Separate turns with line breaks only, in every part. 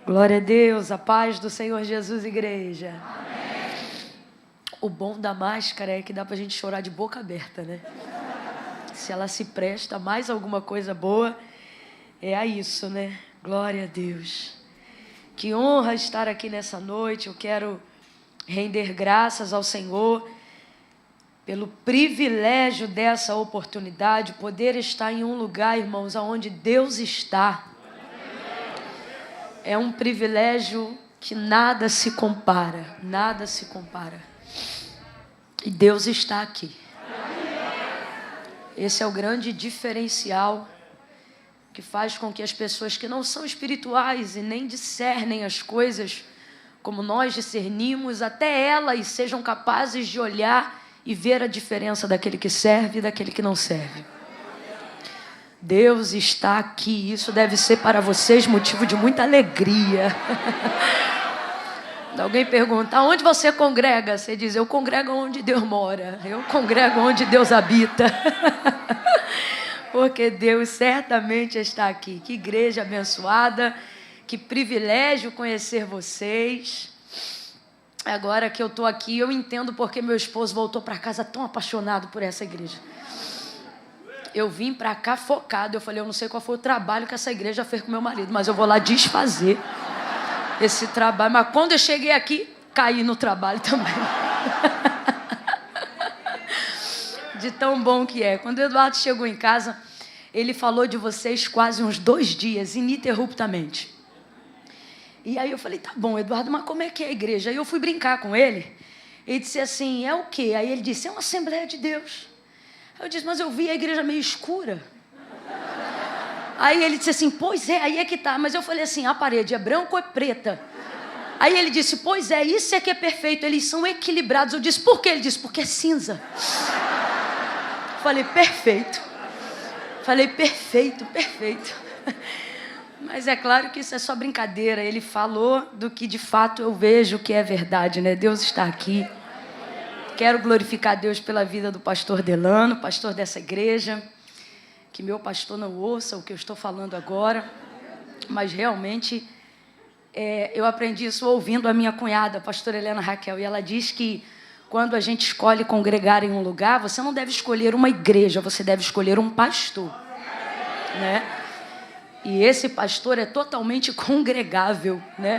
Glória a Deus, a paz do Senhor Jesus, igreja. Amém. O bom da máscara é que dá pra gente chorar de boca aberta, né? Se ela se presta a mais alguma coisa boa, é a isso, né? Glória a Deus. Que honra estar aqui nessa noite. Eu quero render graças ao Senhor pelo privilégio dessa oportunidade, poder estar em um lugar, irmãos, onde Deus está. É um privilégio que nada se compara, nada se compara. E Deus está aqui. Esse é o grande diferencial que faz com que as pessoas que não são espirituais e nem discernem as coisas como nós discernimos, até elas sejam capazes de olhar e ver a diferença daquele que serve e daquele que não serve. Deus está aqui. Isso deve ser para vocês motivo de muita alegria. Alguém pergunta, onde você congrega? Você diz, eu congrego onde Deus mora. Eu congrego onde Deus habita. Porque Deus certamente está aqui. Que igreja abençoada. Que privilégio conhecer vocês. Agora que eu estou aqui, eu entendo porque meu esposo voltou para casa tão apaixonado por essa igreja. Eu vim para cá focado. Eu falei, eu não sei qual foi o trabalho que essa igreja fez com meu marido, mas eu vou lá desfazer esse trabalho. Mas quando eu cheguei aqui, caí no trabalho também. De tão bom que é. Quando o Eduardo chegou em casa, ele falou de vocês quase uns 2 dias, ininterruptamente. E aí eu falei, tá bom, Eduardo, mas como é que é a igreja? Aí eu fui brincar com ele. Ele disse assim, é o quê? Aí ele disse, é uma Assembleia de Deus. Eu disse, mas eu vi a igreja meio escura. Aí ele disse assim, pois é, aí é que tá. Mas eu falei assim, a parede é branca ou é preta? Aí ele disse, pois é, isso é que é perfeito, eles são equilibrados. Eu disse, por quê? Ele disse, porque é cinza. Falei, perfeito. Falei, perfeito, perfeito. Mas é claro que isso é só brincadeira. Ele falou do que de fato eu vejo que é verdade, né? Deus está aqui. Quero glorificar Deus pela vida do pastor Delano, pastor dessa igreja. Que meu pastor não ouça o que eu estou falando agora. Mas realmente, eu aprendi isso ouvindo a minha cunhada, a pastora Helena Raquel. E ela diz que quando a gente escolhe congregar em um lugar, você não deve escolher uma igreja, você deve escolher um pastor, né? E esse pastor é totalmente congregável, né?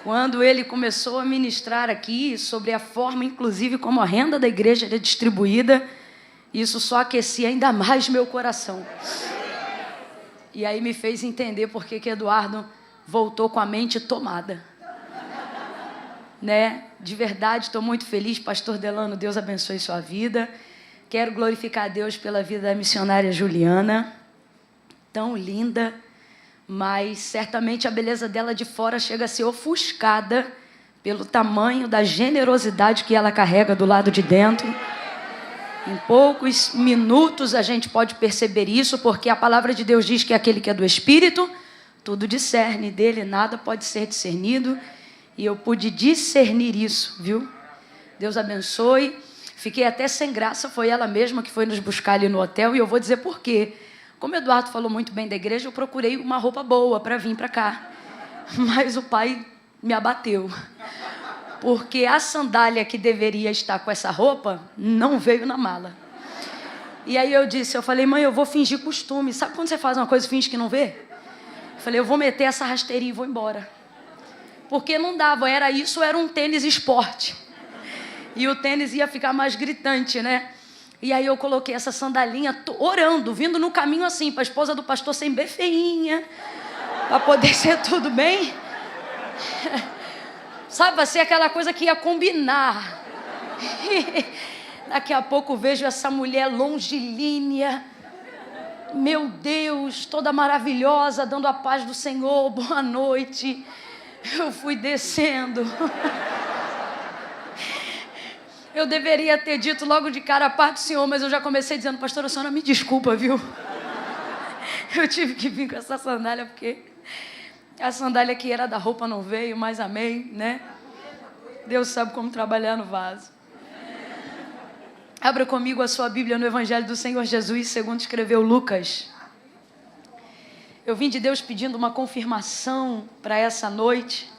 Quando ele começou a ministrar aqui sobre a forma, inclusive, como a renda da igreja é distribuída, isso só aquecia ainda mais meu coração. E aí me fez entender por que Eduardo voltou com a mente tomada. Né? De verdade, estou muito feliz, pastor Delano, Deus abençoe sua vida. Quero glorificar a Deus pela vida da missionária Juliana, tão linda, mas certamente a beleza dela de fora chega a ser ofuscada pelo tamanho da generosidade que ela carrega do lado de dentro. Em poucos minutos a gente pode perceber isso, porque a palavra de Deus diz que aquele que é do Espírito, tudo discerne, dele nada pode ser discernido. E eu pude discernir isso, viu? Deus abençoe. Fiquei até sem graça, foi ela mesma que foi nos buscar ali no hotel. E eu vou dizer por quê. Como o Eduardo falou muito bem da igreja, eu procurei uma roupa boa para vir para cá. Mas o pai me abateu. Porque a sandália que deveria estar com essa roupa não veio na mala. E aí eu falei, mãe, eu vou fingir costume. Sabe quando você faz uma coisa e finge que não vê? Eu falei, eu vou meter essa rasteirinha e vou embora. Porque não dava, era um tênis esporte. E o tênis ia ficar mais gritante, né? E aí eu coloquei essa sandalinha, orando, vindo no caminho assim, para a esposa do pastor ser bem feinha, para poder ser tudo bem. Sabe, vai ser aquela coisa que ia combinar. Daqui a pouco vejo essa mulher longilínea, meu Deus, toda maravilhosa, dando a paz do Senhor, boa noite. Eu fui descendo. Eu deveria ter dito logo de cara a paz do Senhor, mas eu já comecei dizendo, pastora, a senhora me desculpa, viu? Eu tive que vir com essa sandália, porque a sandália que era da roupa não veio, mas amém, né? Deus sabe como trabalhar no vaso. Abra comigo a sua Bíblia no Evangelho do Senhor Jesus, segundo escreveu Lucas. Eu vim de Deus pedindo uma confirmação para essa noite.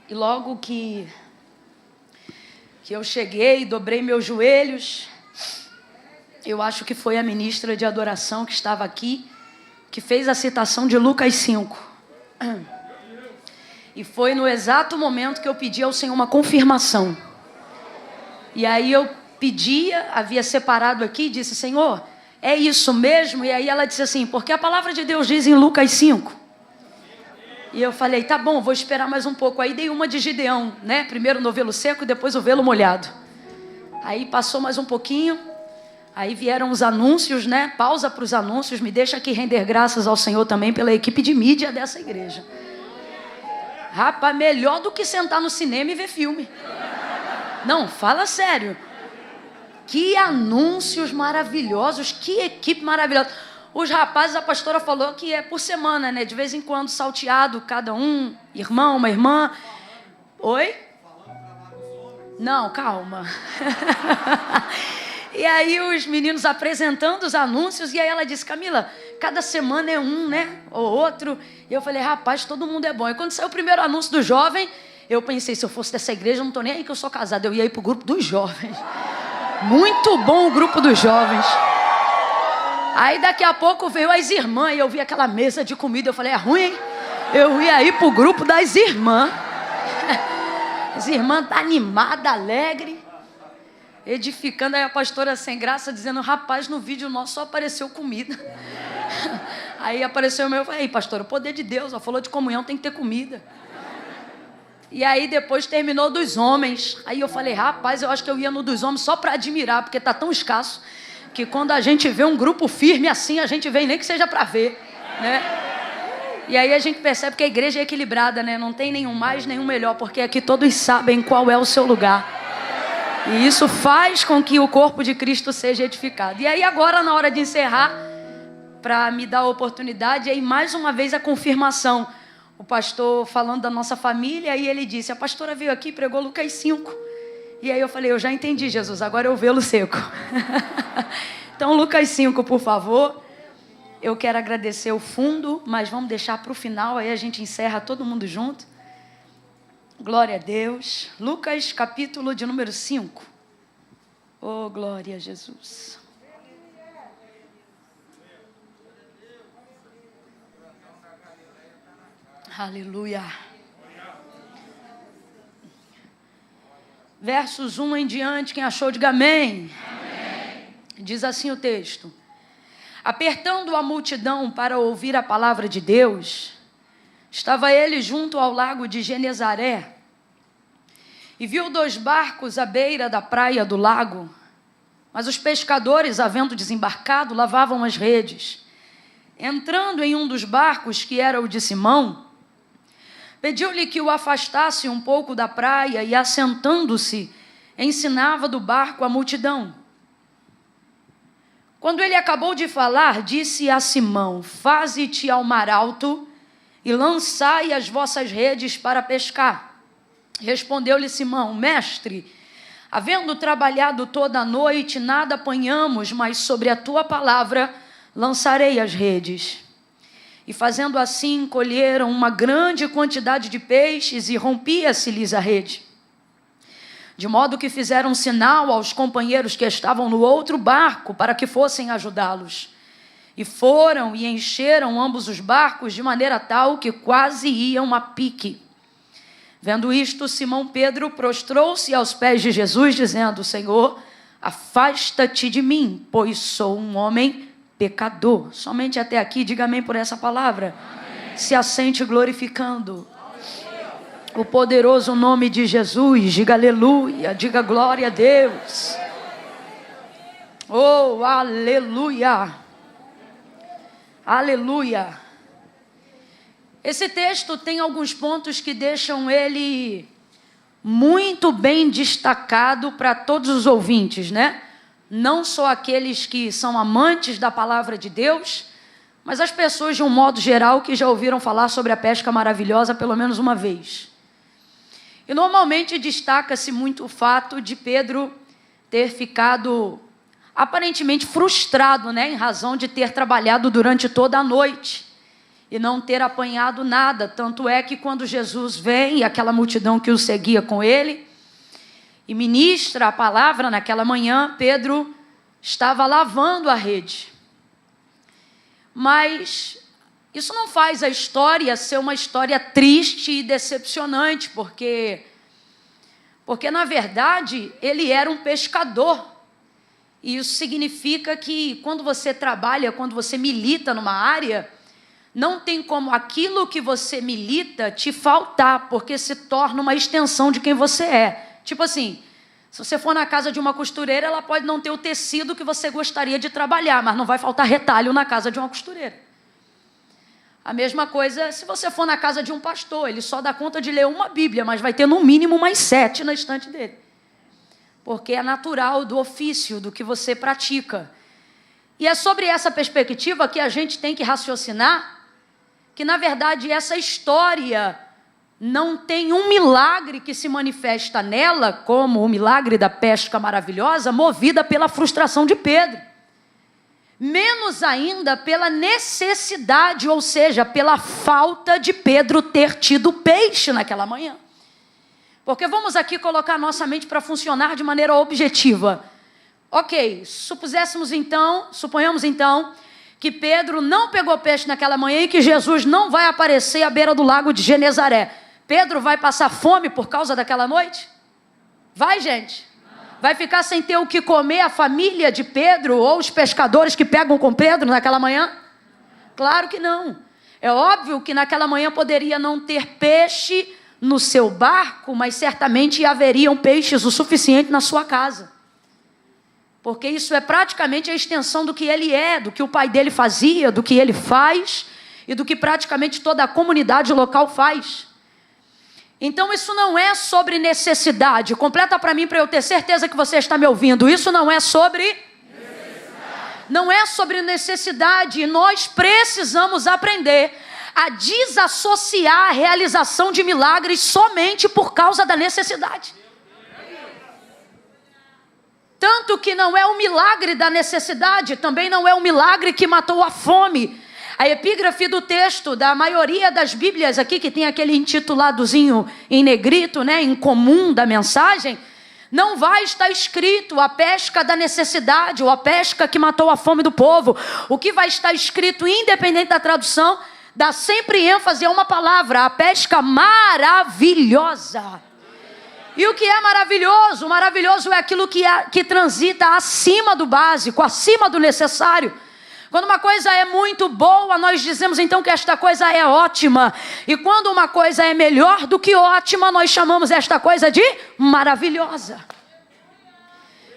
E logo que eu cheguei, dobrei meus joelhos, eu acho que foi a ministra de adoração que estava aqui, que fez a citação de Lucas 5. E foi no exato momento que eu pedi ao Senhor uma confirmação. E aí eu pedia, havia separado aqui, disse: Senhor, é isso mesmo? E aí ela disse assim: porque a palavra de Deus diz em Lucas 5. E eu falei: tá bom, vou esperar mais um pouco. Aí dei uma de Gideão, né? Primeiro o novelo seco e depois o velo molhado. Aí passou mais um pouquinho. Aí vieram os anúncios, né? Pausa para os anúncios. Me deixa aqui render graças ao Senhor também pela equipe de mídia dessa igreja. Rapaz, melhor do que sentar no cinema e ver filme. Não, fala sério. Que anúncios maravilhosos, que equipe maravilhosa. Os rapazes, a pastora falou que é por semana, né? De vez em quando, salteado, cada um, irmão, uma irmã. Oi? Não, calma. E aí os meninos apresentando os anúncios, e aí ela disse: Camila, cada semana é um, né? Ou outro. E eu falei: rapaz, todo mundo é bom. E quando saiu o primeiro anúncio do jovem, eu pensei: se eu fosse dessa igreja, eu não estou nem aí que eu sou casada. Eu ia ir para o grupo dos jovens. Muito bom o grupo dos jovens. Aí daqui a pouco veio as irmãs, e eu vi aquela mesa de comida. Eu falei: é ruim, hein? Eu ia ir para o grupo das irmãs. As irmãs animadas, alegres, edificando. Aí a pastora sem graça dizendo: rapaz, no vídeo nosso só apareceu comida. Aí apareceu o meu. Eu falei: pastor, o poder de Deus, ó, falou de comunhão, tem que ter comida. E aí depois terminou dos homens. Aí eu falei: rapaz, eu acho que eu ia no dos homens só para admirar, porque tá tão escasso que quando a gente vê um grupo firme assim, a gente vem nem que seja para ver, né? E aí a gente percebe que a igreja é equilibrada, né? Não tem nenhum mais, nenhum melhor, porque aqui todos sabem qual é o seu lugar. E isso faz com que o corpo de Cristo seja edificado. E aí agora, na hora de encerrar, para me dar a oportunidade, aí mais uma vez a confirmação. O pastor falando da nossa família, e ele disse: a pastora veio aqui e pregou Lucas 5. E aí eu falei: eu já entendi, Jesus, agora eu vê-lo seco. Então, Lucas 5, por favor. Eu quero agradecer o fundo, mas vamos deixar para o final, aí a gente encerra todo mundo junto. Glória a Deus. Lucas, capítulo de número 5. Oh, glória a Jesus. Aleluia. Versos 1 em diante, quem achou, diga amém. Amém. Diz assim o texto: apertando a multidão para ouvir a palavra de Deus, estava ele junto ao lago de Genezaré, e viu 2 barcos à beira da praia do lago, mas os pescadores, havendo desembarcado, lavavam as redes. Entrando em um dos barcos, que era o de Simão, pediu-lhe que o afastasse um pouco da praia, e assentando-se, ensinava do barco a multidão. Quando ele acabou de falar, disse a Simão: faze-te ao mar alto e lançai as vossas redes para pescar. Respondeu-lhe Simão: mestre, havendo trabalhado toda a noite, nada apanhamos, mas sobre a tua palavra lançarei as redes. E fazendo assim, colheram uma grande quantidade de peixes, e rompia-se-lhes a rede. De modo que fizeram sinal aos companheiros que estavam no outro barco, para que fossem ajudá-los. E foram e encheram ambos os barcos, de maneira tal que quase iam a pique. Vendo isto, Simão Pedro prostrou-se aos pés de Jesus, dizendo: Senhor, afasta-te de mim, pois sou um homem pecador. Somente até aqui, diga amém por essa palavra. Amém. Se assente glorificando o poderoso nome de Jesus. Diga aleluia, diga glória a Deus. Oh, aleluia. Aleluia. Esse texto tem alguns pontos que deixam ele muito bem destacado para todos os ouvintes, né? Não só aqueles que são amantes da palavra de Deus, mas as pessoas de um modo geral que já ouviram falar sobre a pesca maravilhosa pelo menos uma vez. E normalmente destaca-se muito o fato de Pedro ter ficado aparentemente frustrado, né, em razão de ter trabalhado durante toda a noite e não ter apanhado nada. Tanto é que quando Jesus vem, e aquela multidão que o seguia com ele, e ministra a palavra naquela manhã, Pedro estava lavando a rede. Mas isso não faz a história ser uma história triste e decepcionante, porque na verdade ele era um pescador. E isso significa que quando você trabalha, quando você milita numa área, não tem como aquilo que você milita te faltar, porque se torna uma extensão de quem você é. Tipo assim, se você for na casa de uma costureira, ela pode não ter o tecido que você gostaria de trabalhar, mas não vai faltar retalho na casa de uma costureira. A mesma coisa se você for na casa de um pastor, ele só dá conta de ler uma Bíblia, mas vai ter no mínimo mais 7 na estante dele. Porque é natural do ofício, do que você pratica. E é sobre essa perspectiva que a gente tem que raciocinar, que na verdade essa história não tem um milagre que se manifesta nela, como o milagre da pesca maravilhosa, movida pela frustração de Pedro. Menos ainda pela necessidade, ou seja, pela falta de Pedro ter tido peixe naquela manhã. Porque vamos aqui colocar nossa mente para funcionar de maneira objetiva. Ok, suponhamos então que Pedro não pegou peixe naquela manhã e que Jesus não vai aparecer à beira do lago de Genezaré. Pedro vai passar fome por causa daquela noite? Vai, gente? Vai ficar sem ter o que comer a família de Pedro ou os pescadores que pegam com Pedro naquela manhã? Claro que não. É óbvio que naquela manhã poderia não ter peixe no seu barco, mas certamente haveriam peixes o suficiente na sua casa. Porque isso é praticamente a extensão do que ele é, do que o pai dele fazia, do que ele faz e do que praticamente toda a comunidade local faz. Então isso não é sobre necessidade. Completa para mim, para eu ter certeza que você está me ouvindo. Isso não é sobre necessidade. Não é sobre necessidade. E nós precisamos aprender a desassociar a realização de milagres somente por causa da necessidade. Tanto que não é o milagre da necessidade, também não é o milagre que matou a fome. A epígrafe do texto da maioria das Bíblias aqui, que tem aquele intituladozinho em negrito, né, em comum da mensagem, não vai estar escrito a pesca da necessidade ou a pesca que matou a fome do povo. O que vai estar escrito, independente da tradução, dá sempre ênfase a uma palavra: a pesca maravilhosa. E o que é maravilhoso? Maravilhoso é aquilo que transita acima do básico, acima do necessário. Quando uma coisa é muito boa, nós dizemos então que esta coisa é ótima. E quando uma coisa é melhor do que ótima, nós chamamos esta coisa de maravilhosa.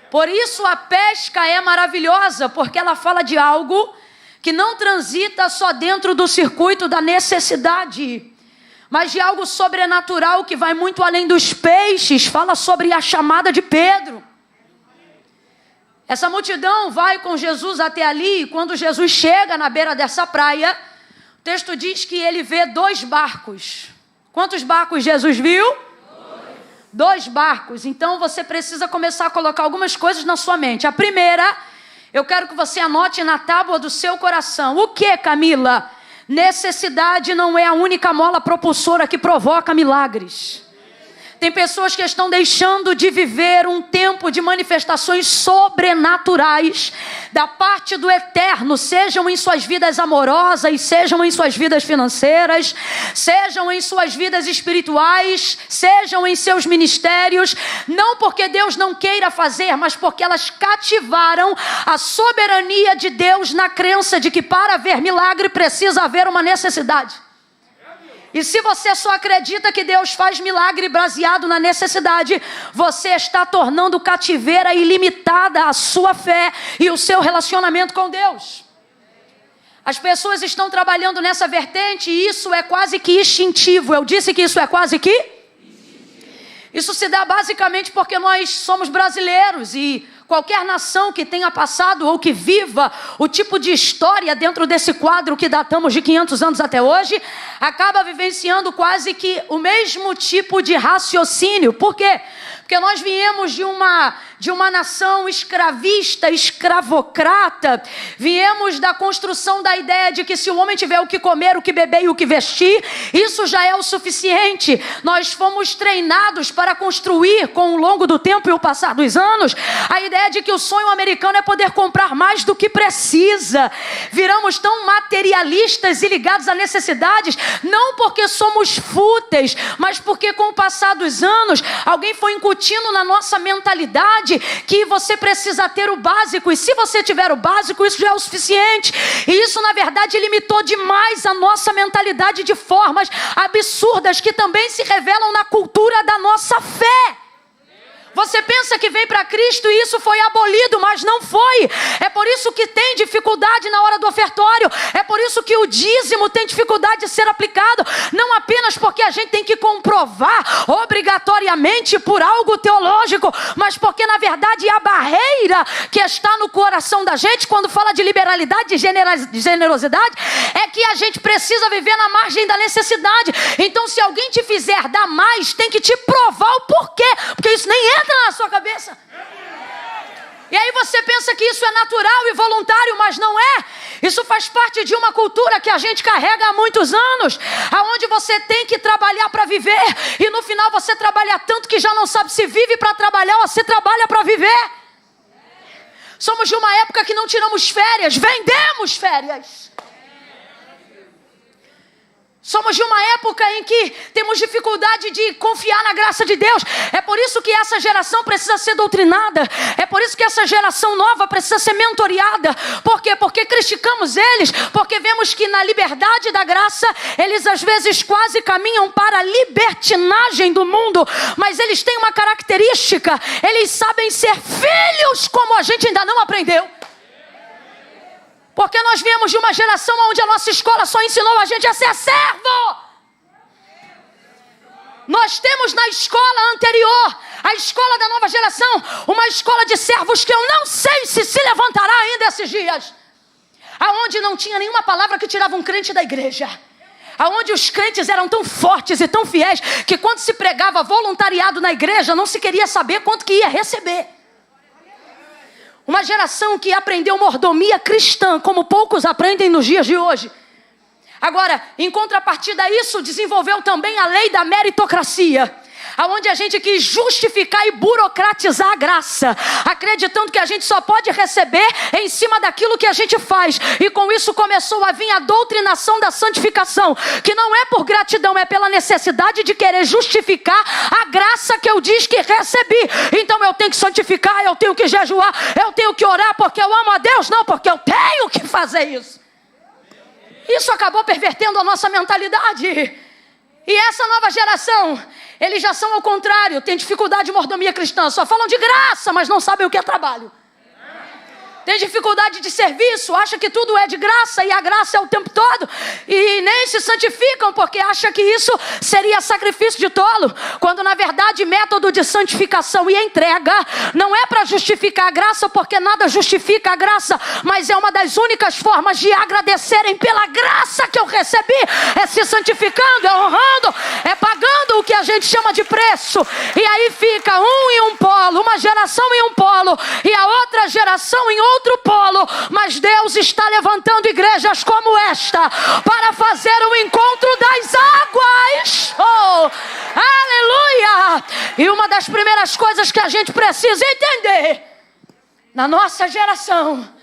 Por isso a pesca é maravilhosa, porque ela fala de algo que não transita só dentro do circuito da necessidade, mas de algo sobrenatural que vai muito além dos peixes. Fala sobre a chamada de Pedro. Essa multidão vai com Jesus até ali, e quando Jesus chega na beira dessa praia, o texto diz que ele vê 2 barcos. Quantos barcos Jesus viu? 2 barcos. Então você precisa começar a colocar algumas coisas na sua mente. A primeira, eu quero que você anote na tábua do seu coração. O que, Camila? Necessidade não é a única mola propulsora que provoca milagres. Tem pessoas que estão deixando de viver um tempo de manifestações sobrenaturais da parte do eterno, sejam em suas vidas amorosas, sejam em suas vidas financeiras, sejam em suas vidas espirituais, sejam em seus ministérios, não porque Deus não queira fazer, mas porque elas cativaram a soberania de Deus na crença de que para haver milagre precisa haver uma necessidade. E se você só acredita que Deus faz milagre baseado na necessidade, você está tornando cativeira ilimitada a sua fé e o seu relacionamento com Deus. As pessoas estão trabalhando nessa vertente e isso é quase que instintivo. Eu disse que isso é quase que? Isso se dá basicamente porque nós somos brasileiros e qualquer nação que tenha passado ou que viva o tipo de história dentro desse quadro que datamos de 500 anos até hoje, acaba vivenciando quase que o mesmo tipo de raciocínio. Por quê? Porque nós viemos de uma nação escravista, escravocrata. Viemos da construção da ideia de que se o homem tiver o que comer, o que beber e o que vestir, isso já é o suficiente. Nós fomos treinados para construir, com o longo do tempo e o passar dos anos, a ideia de que o sonho americano é poder comprar mais do que precisa. Viramos tão materialistas e ligados a necessidades, não porque somos fúteis, mas porque com o passar dos anos, alguém foi incutindo na nossa mentalidade que você precisa ter o básico, e se você tiver o básico, isso já é o suficiente. E isso, na verdade, limitou demais a nossa mentalidade de formas absurdas que também se revelam na cultura da nossa fé. Você pensa que vem para Cristo e isso foi abolido, mas não foi. É por isso que tem dificuldade na hora do ofertório. É por isso que o dízimo tem dificuldade de ser aplicado. Não apenas porque a gente tem que comprovar obrigatoriamente por algo teológico, mas porque na verdade a barreira que está no coração da gente quando fala de liberalidade, de generosidade, é que a gente precisa viver na margem da necessidade. Então se alguém te fizer dar mais, tem que te provar o porquê. Porque isso nem entra na sua cabeça. E aí você pensa que isso é natural e voluntário, mas não é. Isso faz parte de uma cultura que a gente carrega há muitos anos, aonde você tem que trabalhar para viver, e no final você trabalha tanto que já não sabe se vive para trabalhar ou se trabalha para viver. Somos de uma época que não tiramos férias, vendemos férias. Somos de uma época em que temos dificuldade de confiar na graça de Deus. É por isso que essa geração precisa ser doutrinada. É por isso que essa geração nova precisa ser mentoreada. Por quê? Porque criticamos eles. Porque vemos que na liberdade da graça, eles às vezes quase caminham para a libertinagem do mundo. Mas eles têm uma característica. Eles sabem ser filhos como a gente ainda não aprendeu. Porque nós viemos de uma geração onde a nossa escola só ensinou a gente a ser servo. Nós temos na escola anterior, a escola da nova geração, uma escola de servos que eu não sei se levantará ainda esses dias. Aonde não tinha nenhuma palavra que tirava um crente da igreja. Aonde os crentes eram tão fortes e tão fiéis que quando se pregava voluntariado na igreja, não se queria saber quanto que ia receber. Uma geração que aprendeu mordomia cristã, como poucos aprendem nos dias de hoje. Agora, em contrapartida a isso, desenvolveu também a lei da meritocracia, aonde a gente quis justificar e burocratizar a graça, acreditando que a gente só pode receber em cima daquilo que a gente faz. E com isso começou a vir a doutrinação da santificação, que não é por gratidão, é pela necessidade de querer justificar a graça que eu diz que recebi. Então eu tenho que santificar, eu tenho que jejuar, eu tenho que orar porque eu amo a Deus, não porque eu tenho que fazer isso. Isso acabou pervertendo a nossa mentalidade. E essa nova geração, eles já são ao contrário, tem dificuldade de mordomia cristã, só falam de graça, mas não sabem o que é trabalho. Tem dificuldade de serviço, acha que tudo é de graça e a graça é o tempo todo, e nem se santificam porque acha que isso seria sacrifício de tolo, quando na verdade método de santificação e entrega não é para justificar a graça, porque nada justifica a graça, mas é uma das únicas formas de agradecerem pela graça que eu recebi, é se santificando, é honrando, é pagando o que a gente chama de preço. E aí fica um em um polo, uma geração em um polo e a outra geração em outro polo, mas Deus está levantando igrejas como esta para fazer o encontro das águas. Oh, aleluia! E uma das primeiras coisas que a gente precisa entender na nossa geração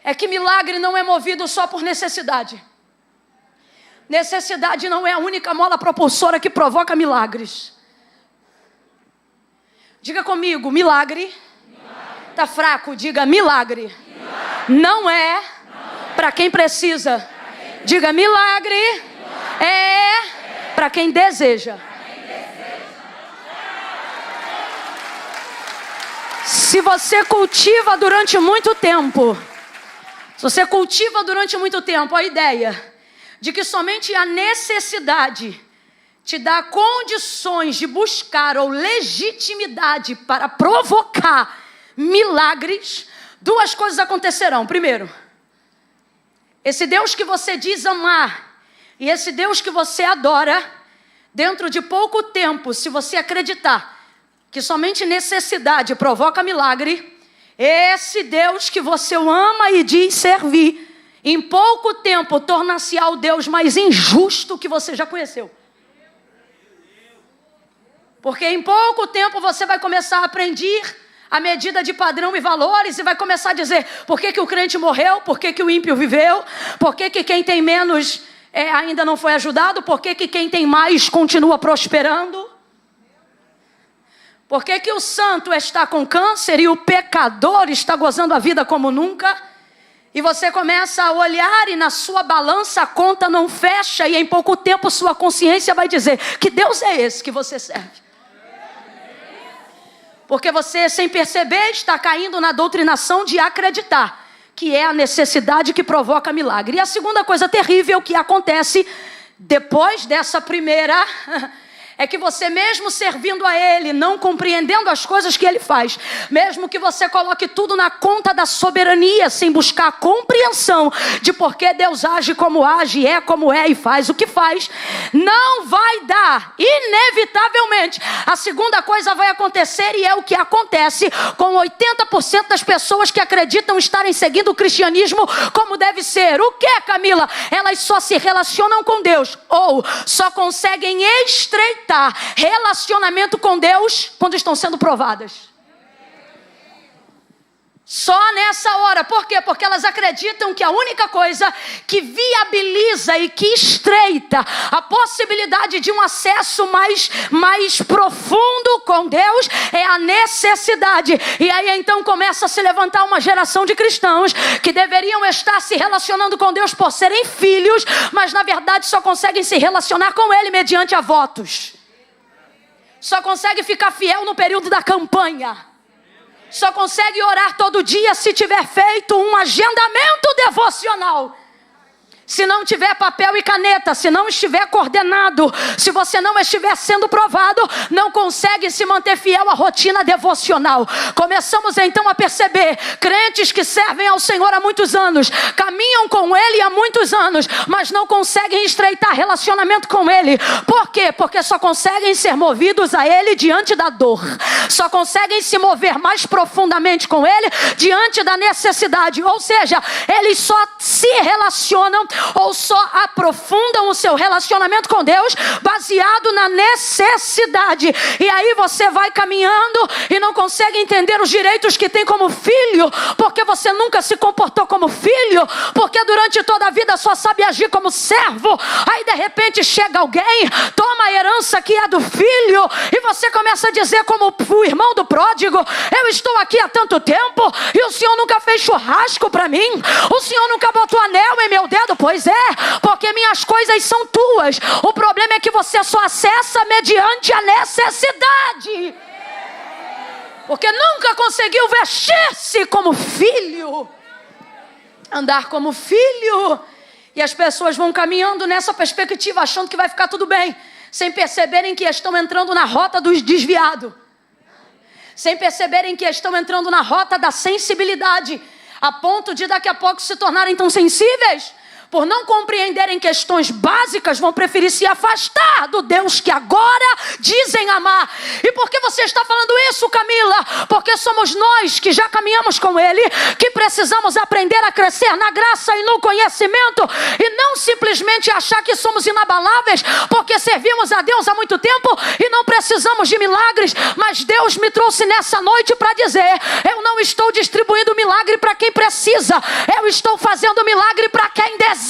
é que milagre não é movido só por necessidade. Necessidade não é a única mola propulsora que provoca milagres. Diga comigo, milagre. Tá fraco, diga milagre. Não é para quem precisa. Diga milagre é para quem deseja. Se você cultiva durante muito tempo, a ideia de que somente a necessidade te dá condições de buscar ou legitimidade para provocar milagres, duas coisas acontecerão. Primeiro, esse Deus que você diz amar e esse Deus que você adora, dentro de pouco tempo, se você acreditar, que somente necessidade provoca milagre, esse Deus que você ama e diz servir, em pouco tempo torna-se o Deus mais injusto que você já conheceu. Porque em pouco tempo você vai começar a aprender a medida de padrão e valores e vai começar a dizer por que o crente morreu, por que o ímpio viveu, por que quem tem menos ainda não foi ajudado, por que quem tem mais continua prosperando. Por que o santo está com câncer e o pecador está gozando a vida como nunca? E você começa a olhar e na sua balança a conta não fecha e em pouco tempo sua consciência vai dizer: que Deus é esse que você serve? Porque você, sem perceber, está caindo na doutrinação de acreditar que é a necessidade que provoca milagre. E a segunda coisa terrível que acontece depois dessa primeira é que você, mesmo servindo a Ele, não compreendendo as coisas que Ele faz, mesmo que você coloque tudo na conta da soberania, sem buscar a compreensão de por que Deus age como age, é como é e faz o que faz, não vai dar, inevitavelmente. A segunda coisa vai acontecer e é o que acontece com 80% das pessoas que acreditam estarem seguindo o cristianismo como deve ser. O que, Camila? Elas só se relacionam com Deus ou só conseguem estreitar relacionamento com Deus quando estão sendo provadas. Só nessa hora. Por quê? Porque elas acreditam que a única coisa que viabiliza e que estreita a possibilidade de um acesso mais profundo com Deus é a necessidade. E aí então começa a se levantar uma geração de cristãos que deveriam estar se relacionando com Deus por serem filhos, mas na verdade só conseguem se relacionar com Ele mediante a votos. Só consegue ficar fiel no período da campanha. Só consegue orar todo dia se tiver feito um agendamento devocional. Se não tiver papel e caneta, se não estiver coordenado, se você não estiver sendo provado, não consegue se manter fiel à rotina devocional. Começamos então a perceber crentes que servem ao Senhor há muitos anos, caminham com Ele há muitos anos, mas não conseguem estreitar relacionamento com Ele. Por quê? Porque só conseguem ser movidos a Ele diante da dor. Só conseguem se mover mais profundamente com Ele diante da necessidade. Ou seja, eles só se relacionam ou só aprofundam o seu relacionamento com Deus baseado na necessidade. E aí você vai caminhando e não consegue entender os direitos que tem como filho, porque você nunca se comportou como filho, porque durante toda a vida só sabe agir como servo. Aí de repente chega alguém, toma a herança que é do filho, e você começa a dizer como o irmão do pródigo: eu estou aqui há tanto tempo e o Senhor nunca fez churrasco para mim, o Senhor nunca botou anel em meu dedo. Pois é, porque minhas coisas são tuas. O problema é que você só acessa mediante a necessidade, porque nunca conseguiu vestir-se como filho, andar como filho. E as pessoas vão caminhando nessa perspectiva, achando que vai ficar tudo bem, sem perceberem que estão entrando na rota dos desviados, sem perceberem que estão entrando na rota da sensibilidade, a ponto de daqui a pouco se tornarem tão sensíveis, por não compreenderem questões básicas, vão preferir se afastar do Deus que agora dizem amar. E por que você está falando isso, Camila? Porque somos nós que já caminhamos com Ele, que precisamos aprender a crescer na graça e no conhecimento, e não simplesmente achar que somos inabaláveis, porque servimos a Deus há muito tempo e não precisamos de milagres. Mas Deus me trouxe nessa noite para dizer: eu não estou distribuindo milagre para quem precisa, eu estou fazendo milagre para quem deseja.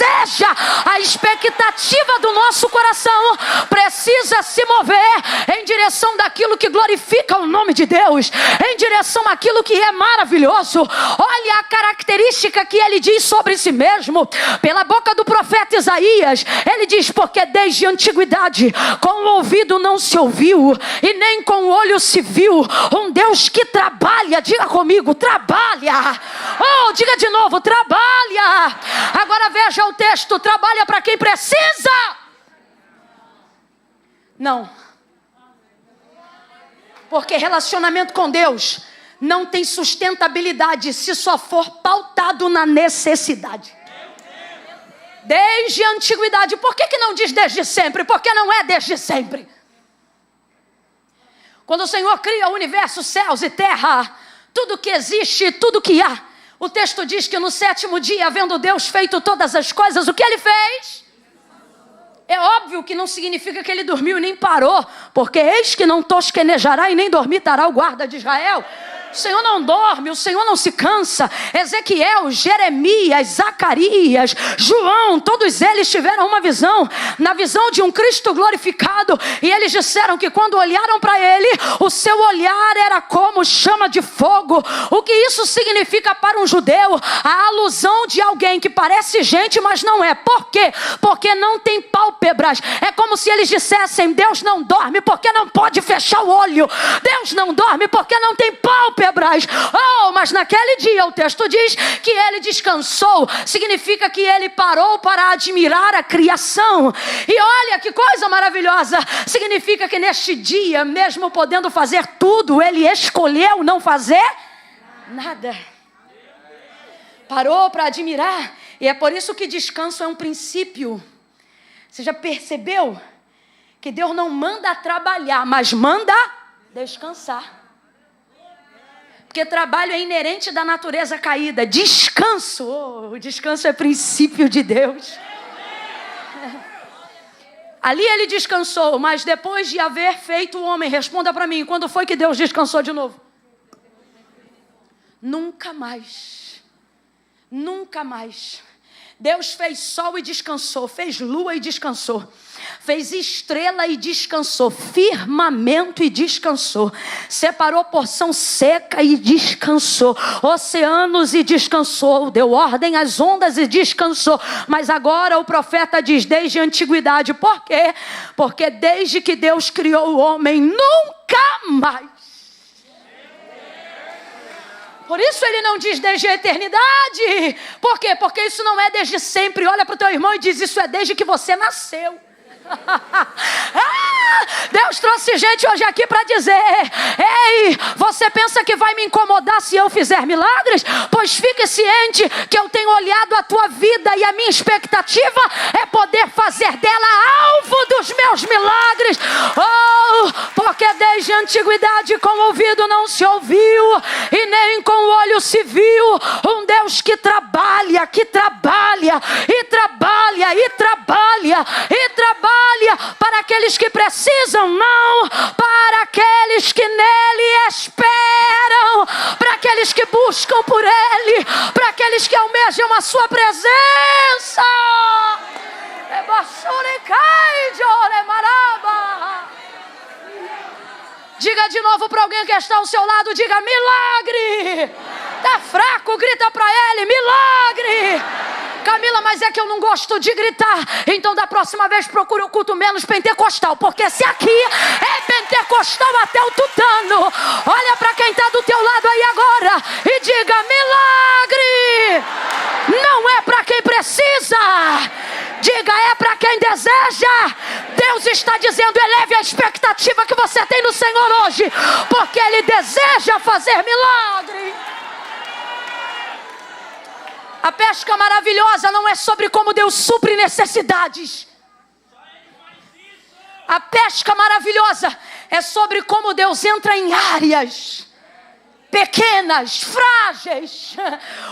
A expectativa do nosso coração precisa se mover em direção daquilo que glorifica o nome de Deus, em direção àquilo que é maravilhoso. Olha a característica que ele diz sobre si mesmo, pela boca do profeta Isaías. Ele diz: porque desde a antiguidade com o ouvido não se ouviu e nem com o olho se viu um Deus que trabalha. Diga comigo: trabalha. Oh, diga de novo: trabalha. Agora veja o texto: trabalha para quem precisa. Não. Porque relacionamento com Deus não tem sustentabilidade se só for pautado na necessidade. Desde a antiguidade. Por que não diz desde sempre? Porque não é desde sempre. Quando o Senhor cria o universo, céus e terra, tudo que existe, tudo que há, o texto diz que no 7º dia, havendo Deus feito todas as coisas, o que Ele fez? É óbvio que não significa que Ele dormiu e nem parou, porque eis que não tosquenejará e nem dormitará o guarda de Israel. O Senhor não dorme, o Senhor não se cansa. Ezequiel, Jeremias, Zacarias, João, todos eles tiveram uma visão, na visão de um Cristo glorificado, e eles disseram que quando olharam para Ele, o seu olhar era como chama de fogo. O que isso significa para um judeu? A alusão de alguém que parece gente, mas não é. Por quê? Porque não tem pálpebras. É como se eles dissessem: Deus não dorme porque não pode fechar o olho. Deus não dorme porque não tem pálpebras. Mas naquele dia o texto diz que Ele descansou. Significa que Ele parou para admirar a criação. E olha que coisa maravilhosa. Significa que neste dia, mesmo podendo fazer tudo, Ele escolheu não fazer nada. Parou para admirar. E é por isso que descanso é um princípio. Você já percebeu que Deus não manda trabalhar, mas manda descansar? Porque trabalho é inerente da natureza caída. Descanso, o descanso é princípio de Deus. Ali Ele descansou, mas depois de haver feito o homem, responda para mim, quando foi que Deus descansou de novo? Nunca mais. Nunca mais. Deus fez sol e descansou, fez lua e descansou, fez estrela e descansou, firmamento e descansou, separou porção seca e descansou, oceanos e descansou, deu ordem às ondas e descansou. Mas agora o profeta diz desde a antiguidade. Por quê? Porque desde que Deus criou o homem, nunca mais. Por isso Ele não diz desde a eternidade. Por quê? Porque isso não é desde sempre. Olha para o teu irmão e diz: isso é desde que você nasceu. Deus trouxe gente hoje aqui para dizer: ei, você pensa que vai me incomodar se eu fizer milagres? Pois fique ciente que eu tenho olhado a tua vida e a minha expectativa é poder fazer dela alvo dos meus milagres. Porque desde a antiguidade com o ouvido não se ouviu e nem com o olho se viu um Deus que trabalha, e trabalha, para aqueles que precisam, não, para aqueles que nele esperam, para aqueles que buscam por Ele, para aqueles que almejam a sua presença. Diga de novo para alguém que está ao seu lado, diga: milagre. Está fraco, grita para ele: milagre. Camila, mas é que eu não gosto de gritar. Então da próxima vez procure o culto menos pentecostal, porque se aqui é pentecostal até o tutano. Olha para quem está do teu lado aí agora e diga: milagre. Não é para quem precisa, diga: é para quem deseja. Deus está dizendo: eleve a expectativa que você tem no Senhor hoje, porque Ele deseja fazer milagre. A pesca maravilhosa não é sobre como Deus supre necessidades. A pesca maravilhosa é sobre como Deus entra em áreas pequenas, frágeis,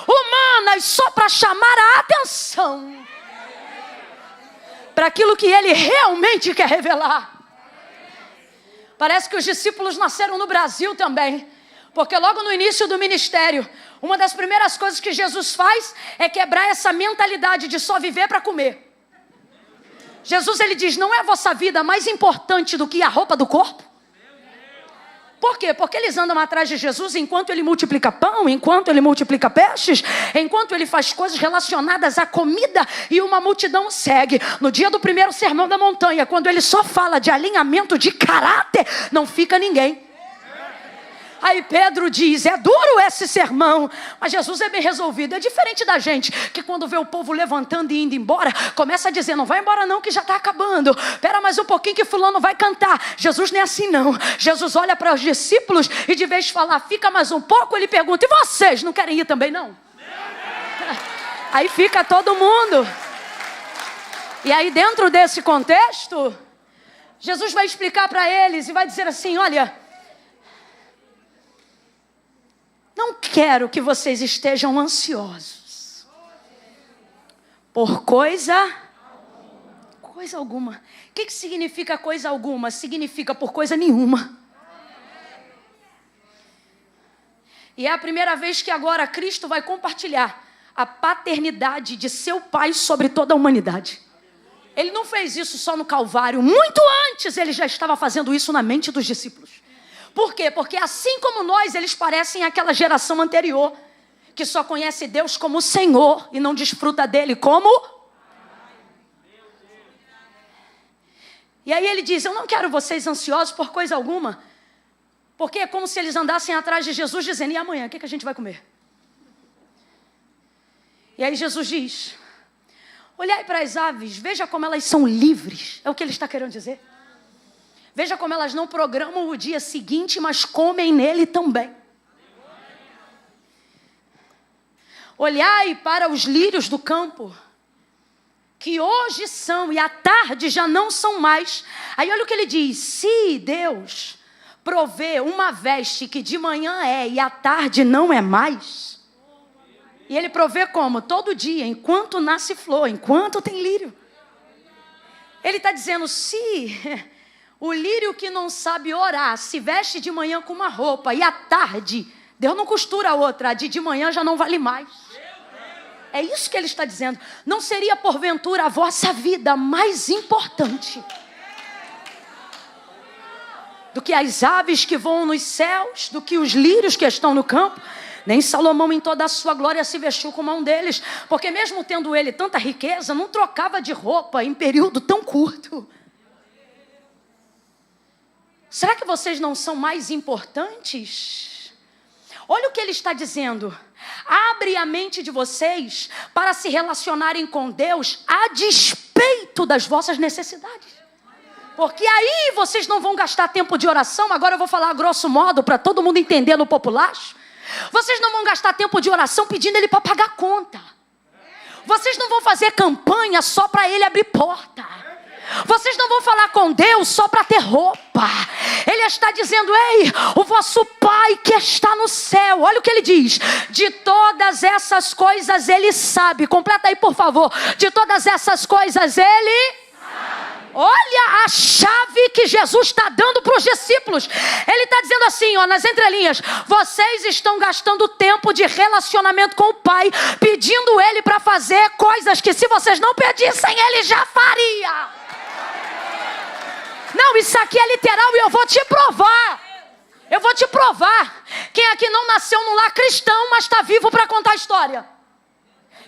humanas, só para chamar a atenção para aquilo que Ele realmente quer revelar. Parece que os discípulos nasceram no Brasil também, porque logo no início do ministério, uma das primeiras coisas que Jesus faz é quebrar essa mentalidade de só viver para comer. Jesus, Ele diz: não é a vossa vida mais importante do que a roupa do corpo? Por quê? Porque eles andam atrás de Jesus enquanto Ele multiplica pão, enquanto Ele multiplica peixes, enquanto Ele faz coisas relacionadas à comida, e uma multidão segue. No dia do primeiro sermão da montanha, quando Ele só fala de alinhamento de caráter, não fica ninguém. Aí Pedro diz: é duro esse sermão, mas Jesus é bem resolvido. É diferente da gente, que quando vê o povo levantando e indo embora, começa a dizer: não vai embora não, que já está acabando. Espera mais um pouquinho que fulano vai cantar. Jesus não é assim não. Jesus olha para os discípulos e de vez de falar: fica mais um pouco, Ele pergunta: e vocês não querem ir também não? Aí fica todo mundo. E aí dentro desse contexto, Jesus vai explicar para eles e vai dizer assim: olha, Não quero que vocês estejam ansiosos por coisa alguma. O que significa coisa alguma? Significa por coisa nenhuma. E é a primeira vez que agora Cristo vai compartilhar a paternidade de seu Pai sobre toda a humanidade. Ele não fez isso só no Calvário. Muito antes ele já estava fazendo isso na mente dos discípulos. Por quê? Porque assim como nós, eles parecem aquela geração anterior, que só conhece Deus como Senhor e não desfruta dele como... E aí ele diz, eu não quero vocês ansiosos por coisa alguma, porque é como se eles andassem atrás de Jesus dizendo, e amanhã, o que a gente vai comer? E aí Jesus diz, olhai para as aves, veja como elas são livres, é o que ele está querendo dizer. Veja como elas não programam o dia seguinte, mas comem nele também. Olhai para os lírios do campo, que hoje são e à tarde já não são mais. Aí olha o que ele diz, se Deus provê uma veste que de manhã é e à tarde não é mais, e ele provê como? Todo dia, enquanto nasce flor, enquanto tem lírio. Ele está dizendo, se o lírio que não sabe orar se veste de manhã com uma roupa e à tarde, Deus não costura a outra, a de manhã já não vale mais. É isso que ele está dizendo. Não seria porventura a vossa vida mais importante do que as aves que voam nos céus, do que os lírios que estão no campo? Nem Salomão em toda a sua glória se vestiu como um deles, porque mesmo tendo ele tanta riqueza, não trocava de roupa em período tão curto. Será que vocês não são mais importantes? Olha o que ele está dizendo. Abre a mente de vocês para se relacionarem com Deus a despeito das vossas necessidades. Porque aí vocês não vão gastar tempo de oração. Agora eu vou falar a grosso modo para todo mundo entender no populacho. Vocês não vão gastar tempo de oração pedindo ele para pagar conta. Vocês não vão fazer campanha só para ele abrir porta. Vocês não vão falar com Deus só para ter roupa. Ele está dizendo, ei, o vosso Pai que está no céu. Olha o que ele diz. De todas essas coisas ele sabe. Completa aí, por favor. De todas essas coisas ele... Olha a chave que Jesus está dando para os discípulos. Ele está dizendo assim, ó, nas entrelinhas. Vocês estão gastando tempo de relacionamento com o Pai, pedindo Ele para fazer coisas que se vocês não pedissem, Ele já faria. Não, isso aqui é literal e eu vou te provar. Eu vou te provar. Quem aqui não nasceu num lar cristão, mas está vivo para contar a história?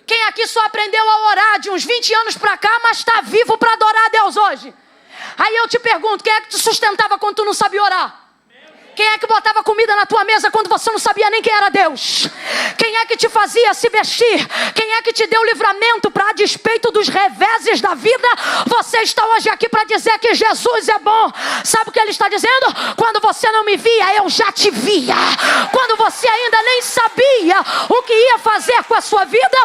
Quem aqui só aprendeu a orar de uns 20 anos para cá, mas está vivo para adorar a Deus hoje? Aí eu te pergunto, quem é que te sustentava quando tu não sabia orar? Quem é que botava comida na tua mesa quando você não sabia nem quem era Deus? Quem é que te fazia se vestir? Quem é que te deu livramento para, a despeito dos reveses da vida, você está hoje aqui para dizer que Jesus é bom? Sabe o que ele está dizendo? Quando você não me via, eu já te via. Quando você ainda nem sabia o que ia fazer com a sua vida,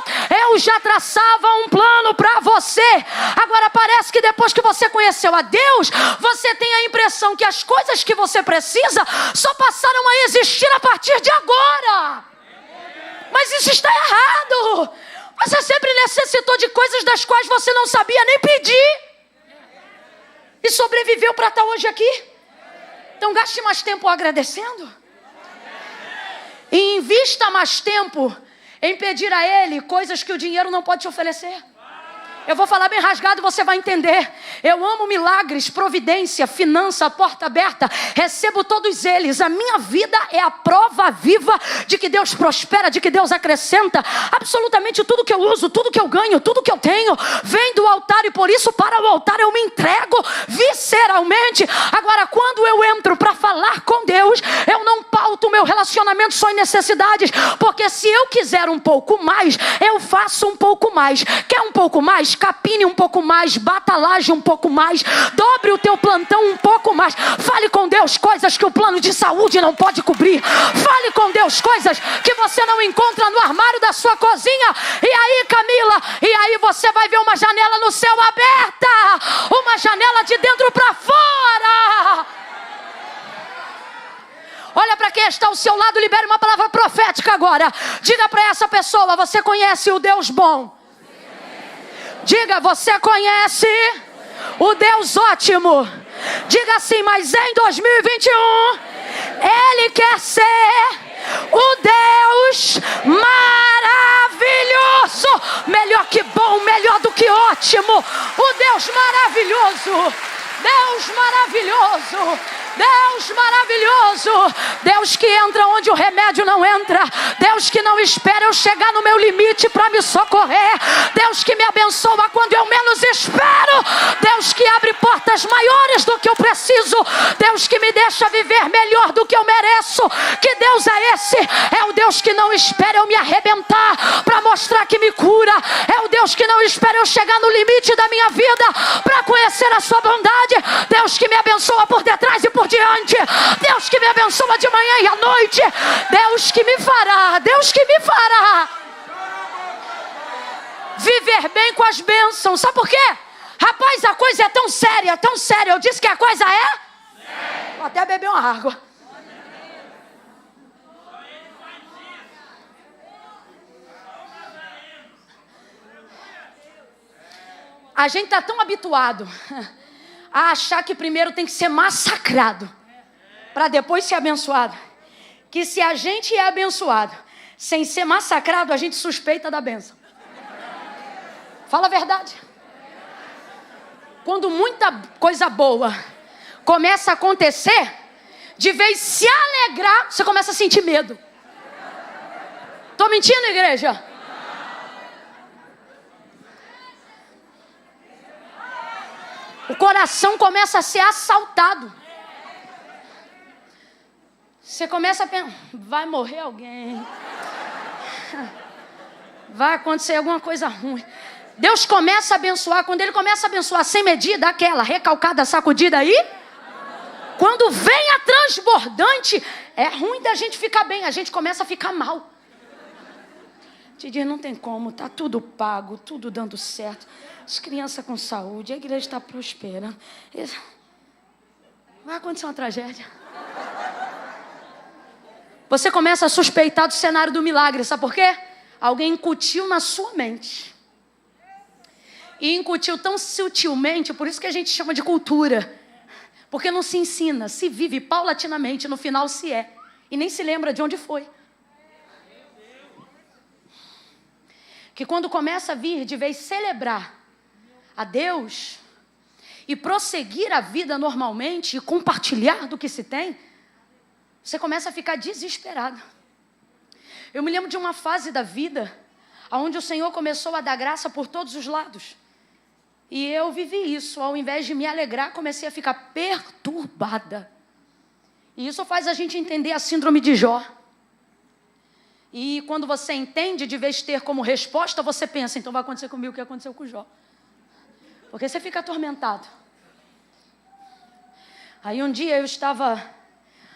eu já traçava um plano para você. Agora parece que depois que você conheceu a Deus, você tem a impressão que as coisas que você precisa só passaram a existir a partir de agora. Mas isso está errado. Você sempre necessitou de coisas das quais você não sabia nem pedir, e sobreviveu para estar hoje aqui. Então gaste mais tempo agradecendo, e invista mais tempo em pedir a Ele coisas que o dinheiro não pode te oferecer. Eu vou falar bem rasgado, você vai entender. Eu amo milagres, providência, finança, porta aberta. Recebo todos eles. A minha vida é a prova viva de que Deus prospera, de que Deus acrescenta. Absolutamente tudo que eu uso, tudo que eu ganho, tudo que eu tenho, vem do altar. E por isso, para o altar, eu me entrego visceralmente. Agora, quando eu entro para falar com Deus, eu não pauto o meu relacionamento só em necessidades. Porque se eu quiser um pouco mais, eu faço um pouco mais. Quer um pouco mais? Capine um pouco mais, batalhaje um pouco mais, dobre o teu plantão um pouco mais. Fale com Deus coisas que o plano de saúde não pode cobrir. Fale com Deus coisas que você não encontra no armário da sua cozinha. E aí, Camila, e aí você vai ver uma janela no céu aberta, uma janela de dentro para fora. Olha para quem está ao seu lado, libere uma palavra profética agora. Diga para essa pessoa: você conhece o Deus bom. Diga: você conhece o Deus ótimo. Diga assim: mas em 2021 Ele quer ser o Deus maravilhoso. Melhor que bom, melhor do que ótimo. O Deus maravilhoso. Deus maravilhoso. Deus maravilhoso. Deus que entra onde o remédio não entra. Deus que não espera eu chegar no meu limite para me socorrer. Deus que me abençoa quando eu menos espero. Deus que abre portas maiores do que eu preciso. Deus que me deixa viver melhor do que eu mereço. Que Deus é esse? É o Deus que não espera eu me arrebentar para mostrar que me cura. É o Deus que não espera eu chegar no limite da minha vida para conhecer a sua bondade. Deus que me abençoa por detrás e por diante. Deus que me abençoa de manhã e à noite. Deus que me fará viver bem com as bênçãos. Sabe por quê? Rapaz, a coisa é tão séria, tão séria. Eu disse que a coisa é? Vou até beber uma água. A gente está tão habituado a achar que primeiro tem que ser massacrado para depois ser abençoado, que se a gente é abençoado sem ser massacrado, a gente suspeita da bênção. Fala a verdade. Quando muita coisa boa começa a acontecer, de vez se alegrar, você começa a sentir medo. Estou mentindo, igreja? O coração começa a ser assaltado. Você começa a pensar: vai morrer alguém, vai acontecer alguma coisa ruim. Deus começa a abençoar. Quando Ele começa a abençoar sem medida, aquela recalcada, sacudida aí, quando vem a transbordante, é ruim da gente ficar bem, a gente começa a ficar mal. Te diz: não tem como, está tudo pago, tudo dando certo, as crianças com saúde, a igreja está prosperando. Vai acontecer uma tragédia. Você começa a suspeitar do cenário do milagre, sabe por quê? Alguém incutiu na sua mente. E incutiu tão sutilmente, por isso que a gente chama de cultura. Porque não se ensina, se vive paulatinamente, no final se é. E nem se lembra de onde foi. Que quando começa a vir de vez celebrar a Deus e prosseguir a vida normalmente e compartilhar do que se tem, você começa a ficar desesperado. Eu me lembro de uma fase da vida onde o Senhor começou a dar graça por todos os lados. E eu vivi isso. Ao invés de me alegrar, comecei a ficar perturbada. E isso faz a gente entender a síndrome de Jó. E quando você entende, de vez de ter como resposta, você pensa: então vai acontecer comigo o que aconteceu com Jó. Porque você fica atormentado. Aí um dia eu estava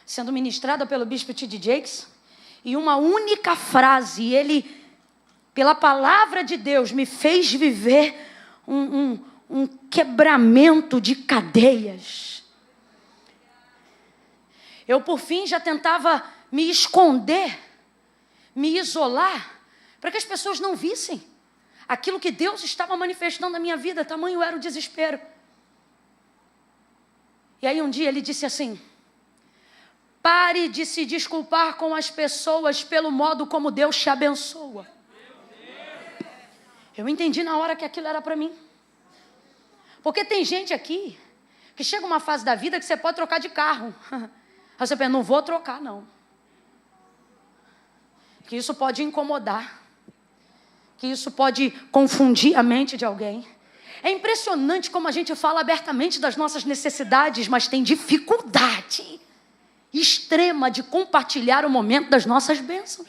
sendo ministrada pelo bispo T.D. Jakes, e uma única frase, ele, pela palavra de Deus, me fez viver um quebramento de cadeias. Eu, por fim, já tentava me esconder, me isolar, para que as pessoas não vissem aquilo que Deus estava manifestando na minha vida. Tamanho era o desespero. E aí um dia ele disse assim: pare de se desculpar com as pessoas pelo modo como Deus te abençoa. Eu entendi na hora que aquilo era para mim. Porque tem gente aqui que chega uma fase da vida que você pode trocar de carro. Aí você pensa: não vou trocar não. Que isso pode incomodar. Que isso pode confundir a mente de alguém. É impressionante como a gente fala abertamente das nossas necessidades, mas tem dificuldade extrema de compartilhar o momento das nossas bênçãos.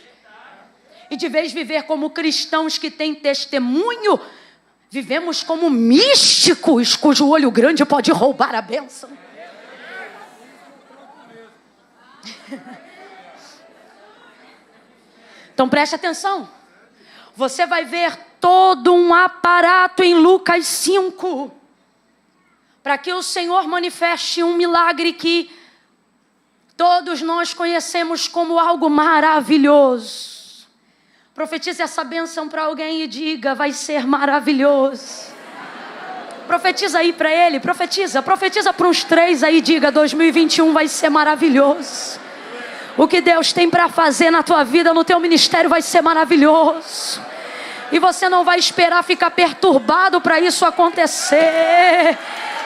E de vez viver como cristãos que têm testemunho, vivemos como místicos cujo olho grande pode roubar a bênção. Então preste atenção. Você vai ver todo um aparato em Lucas 5 para que o Senhor manifeste um milagre que todos nós conhecemos como algo maravilhoso. Profetize essa bênção para alguém e diga: vai ser maravilhoso. Profetiza aí para ele, profetiza para uns 3 aí, diga: 2021 vai ser maravilhoso. O que Deus tem para fazer na tua vida, no teu ministério, vai ser maravilhoso. E você não vai esperar ficar perturbado para isso acontecer.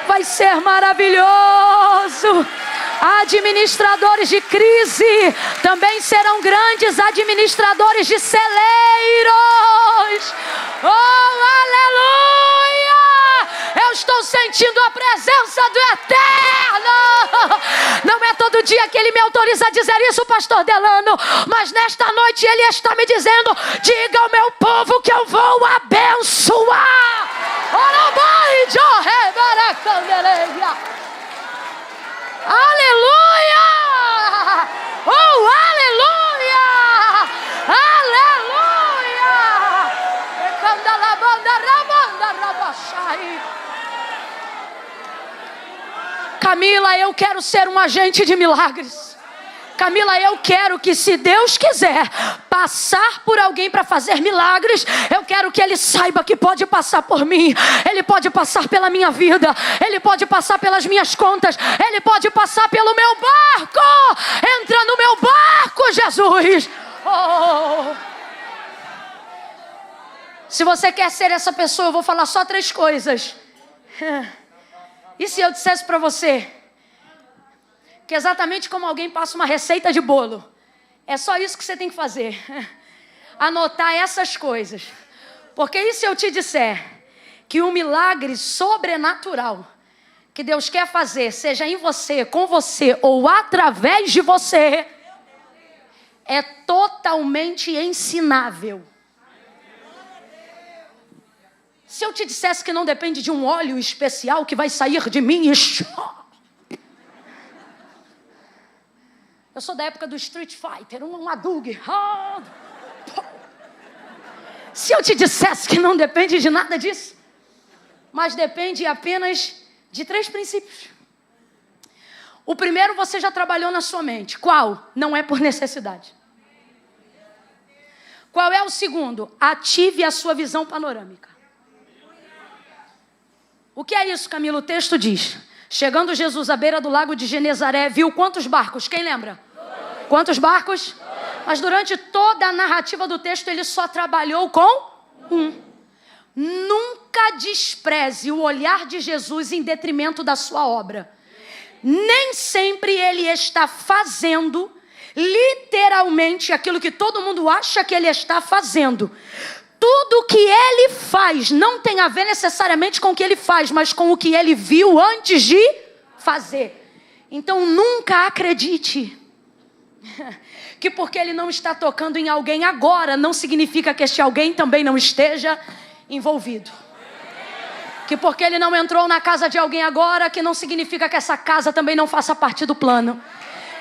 Vai ser maravilhoso. Administradores de crise também serão grandes administradores de celeiros. Oh, aleluia! Eu estou sentindo a presença do Eterno. Não é todo dia que Ele me autoriza a dizer isso, pastor Delano, mas nesta noite Ele está me dizendo: diga ao meu povo que eu vou abençoar. Aleluia! Oh, aleluia! Aleluia! Camila, eu quero ser um agente de milagres. Camila, eu quero que, se Deus quiser passar por alguém para fazer milagres, eu quero que Ele saiba que pode passar por mim. Ele pode passar pela minha vida. Ele pode passar pelas minhas contas. Ele pode passar pelo meu barco. Entra no meu barco, Jesus. Oh. Se você quer ser essa pessoa, eu vou falar só 3 coisas. E se eu dissesse para você que exatamente como alguém passa uma receita de bolo, é só isso que você tem que fazer: anotar essas coisas. Porque e se eu te disser que um milagre sobrenatural que Deus quer fazer, seja em você, com você ou através de você, é totalmente ensinável? Se eu te dissesse que não depende de um óleo especial que vai sair de mim e... Eu sou da época do Street Fighter, um Hadouken. Se eu te dissesse que não depende de nada disso, mas depende apenas de 3 princípios. O primeiro você já trabalhou na sua mente. Qual? Não é por necessidade. Qual é o segundo? Ative a sua visão panorâmica. O que é isso, Camila? O texto diz: chegando Jesus à beira do lago de Genezaré, viu quantos barcos? Quem lembra? 2. Quantos barcos? 2. Mas durante toda a narrativa do texto, ele só trabalhou com 1. Nunca despreze o olhar de Jesus em detrimento da sua obra. Nem sempre ele está fazendo literalmente aquilo que todo mundo acha que ele está fazendo. Tudo que ele faz não tem a ver necessariamente com o que ele faz, mas com o que ele viu antes de fazer. Então nunca acredite que porque ele não está tocando em alguém agora, não significa que este alguém também não esteja envolvido. Que porque ele não entrou na casa de alguém agora, que não significa que essa casa também não faça parte do plano.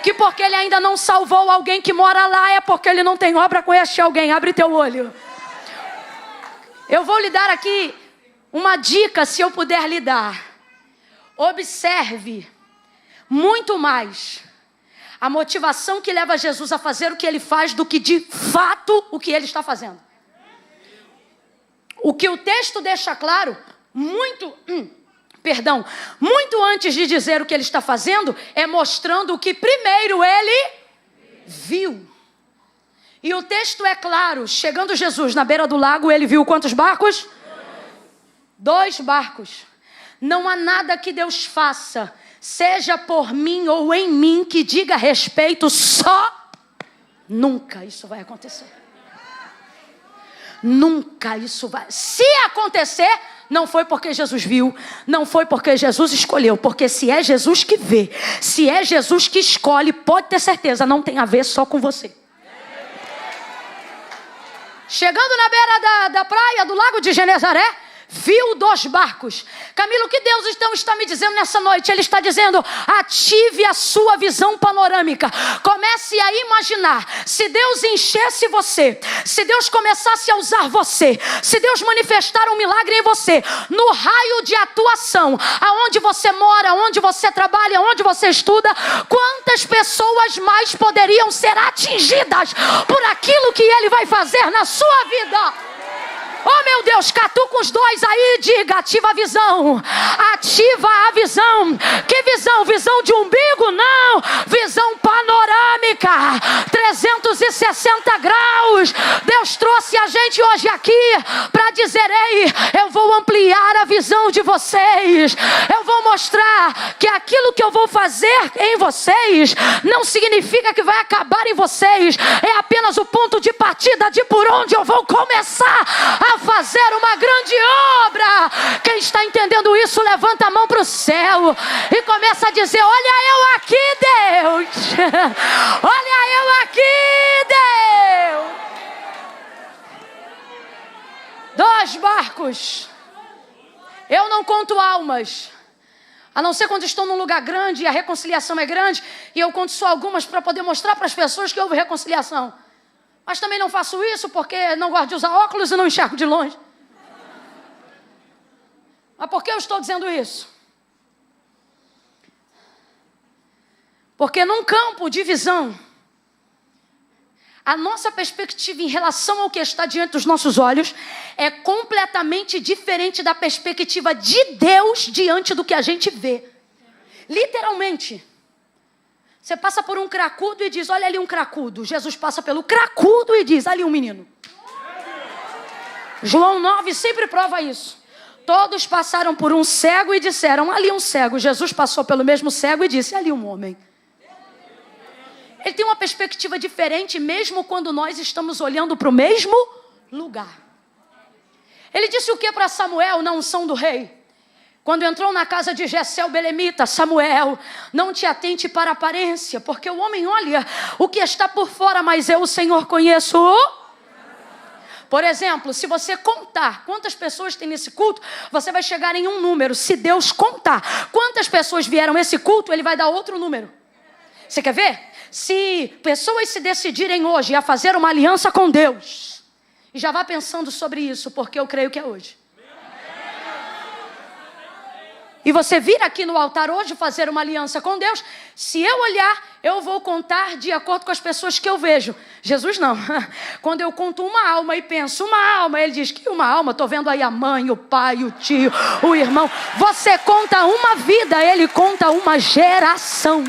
Que porque ele ainda não salvou alguém que mora lá, é porque ele não tem obra com este alguém. Abre teu olho. Eu vou lhe dar aqui uma dica, se eu puder lhe dar. Observe muito mais a motivação que leva Jesus a fazer o que ele faz do que de fato o que ele está fazendo. O que o texto deixa claro, muito antes de dizer o que ele está fazendo, é mostrando o que primeiro ele viu. E o texto é claro: chegando Jesus na beira do lago, ele viu quantos barcos? 2 barcos. Não há nada que Deus faça, seja por mim ou em mim, que diga respeito só. Nunca isso vai acontecer. Nunca isso vai. Se acontecer, não foi porque Jesus viu, não foi porque Jesus escolheu, porque se é Jesus que vê, se é Jesus que escolhe, pode ter certeza, não tem a ver só com você. Chegando na beira da praia do lago de Genezaré, viu 2 barcos. Camilo, o que Deus então está me dizendo nessa noite? Ele está dizendo, ative a sua visão panorâmica. Comece a imaginar, se Deus enchesse você, se Deus começasse a usar você, se Deus manifestar um milagre em você, no raio de atuação, aonde você mora, onde você trabalha, onde você estuda, quantas pessoas mais poderiam ser atingidas por aquilo que Ele vai fazer na sua vida? Oh meu Deus, catuca os 2 aí e diga, ativa a visão. Ativa a visão. Que visão? Visão de umbigo? Não. Visão panorâmica. 360 graus. Deus trouxe a gente hoje aqui para dizer, ei, eu vou ampliar a visão de vocês. Eu vou mostrar que aquilo que eu vou fazer em vocês não significa que vai acabar em vocês. É apenas o ponto de partida de por onde eu vou começar a fazer uma grande obra. Quem está entendendo isso, levanta a mão para o céu e começa a dizer, olha eu aqui, Deus. Olha eu aqui, Deus. 2 barcos. Eu não conto almas, a não ser quando estou num lugar grande e a reconciliação é grande, e eu conto só algumas para poder mostrar para as pessoas que houve reconciliação. Mas também não faço isso porque não gosto de usar óculos e não enxergo de longe. Mas por que eu estou dizendo isso? Porque num campo de visão, a nossa perspectiva em relação ao que está diante dos nossos olhos é completamente diferente da perspectiva de Deus diante do que a gente vê. Literalmente. Você passa por um cracudo e diz, olha ali um cracudo. Jesus passa pelo cracudo e diz, ali um menino. João 9 sempre prova isso. Todos passaram por um cego e disseram, ali um cego. Jesus passou pelo mesmo cego e disse, ali um homem. Ele tem uma perspectiva diferente mesmo quando nós estamos olhando para o mesmo lugar. Ele disse o que para Samuel na unção do rei? Quando entrou na casa de Jessé o belemita, Samuel, não te atente para a aparência, porque o homem olha o que está por fora, mas eu, o Senhor, conheço o... Por exemplo, se você contar quantas pessoas tem nesse culto, você vai chegar em um número. Se Deus contar quantas pessoas vieram nesse culto, Ele vai dar outro número. Você quer ver? Se pessoas se decidirem hoje a fazer uma aliança com Deus, e já vá pensando sobre isso, porque eu creio que é hoje. E você vir aqui no altar hoje fazer uma aliança com Deus, se eu olhar, eu vou contar de acordo com as pessoas que eu vejo. Jesus não. Quando eu conto uma alma e penso, uma alma, Ele diz, que uma alma? Estou vendo aí a mãe, o pai, o tio, o irmão. Você conta uma vida, Ele conta uma geração.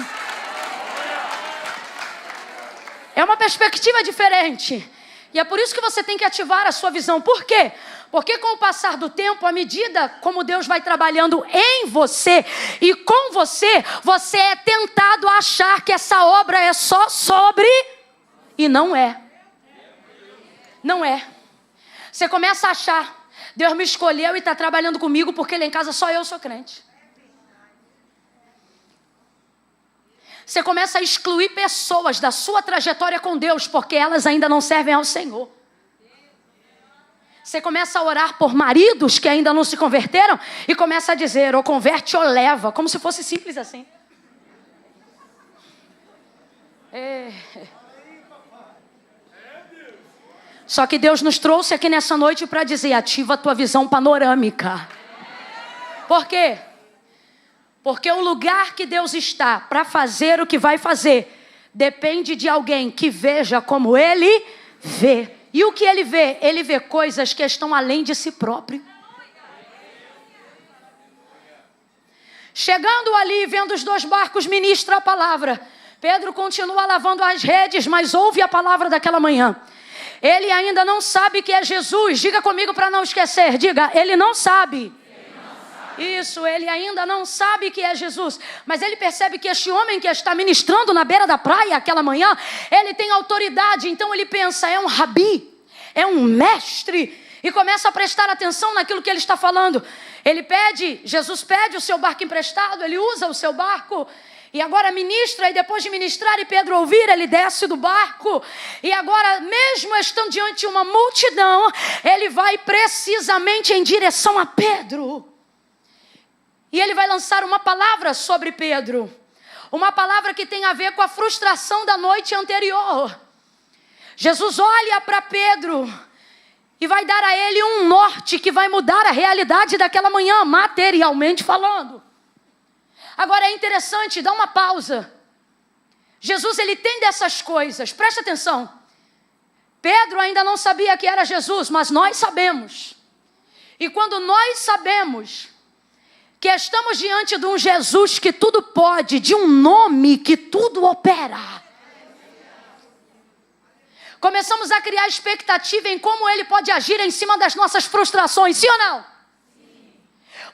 É uma perspectiva diferente. E é por isso que você tem que ativar a sua visão. Por quê? Porque com o passar do tempo, à medida como Deus vai trabalhando em você e com você, você é tentado a achar que essa obra é só sobre... E não é. Não é. Você começa a achar, Deus me escolheu e está trabalhando comigo porque lá em casa só eu sou crente. Você começa a excluir pessoas da sua trajetória com Deus porque elas ainda não servem ao Senhor. Você começa a orar por maridos que ainda não se converteram e começa a dizer, ou converte ou leva, como se fosse simples assim. Só que Deus nos trouxe aqui nessa noite para dizer, ativa a tua visão panorâmica. Por quê? Porque o lugar que Deus está para fazer o que vai fazer depende de alguém que veja como Ele vê. E o que Ele vê? Ele vê coisas que estão além de si próprio. Chegando ali, vendo os 2 barcos, ministra a palavra. Pedro continua lavando as redes, mas ouve a palavra daquela manhã. Ele ainda não sabe que é Jesus. Diga comigo para não esquecer. Diga, ele não sabe. Isso, ele ainda não sabe que é Jesus. Mas ele percebe que este homem que está ministrando na beira da praia aquela manhã, ele tem autoridade. Então ele pensa, é um rabi, é um mestre. E começa a prestar atenção naquilo que ele está falando. Jesus pede o seu barco emprestado, ele usa o seu barco. E agora ministra, e depois de ministrar e Pedro ouvir, ele desce do barco. E agora, mesmo estando diante de uma multidão, ele vai precisamente em direção a Pedro. E ele vai lançar uma palavra sobre Pedro. Uma palavra que tem a ver com a frustração da noite anterior. Jesus olha para Pedro e vai dar a ele um norte que vai mudar a realidade daquela manhã, materialmente falando. Agora é interessante, dá uma pausa. Jesus, ele tem dessas coisas, presta atenção. Pedro ainda não sabia que era Jesus, mas nós sabemos. E quando nós sabemos que estamos diante de um Jesus que tudo pode, de um nome que tudo opera, começamos a criar expectativa em como ele pode agir em cima das nossas frustrações, sim ou não?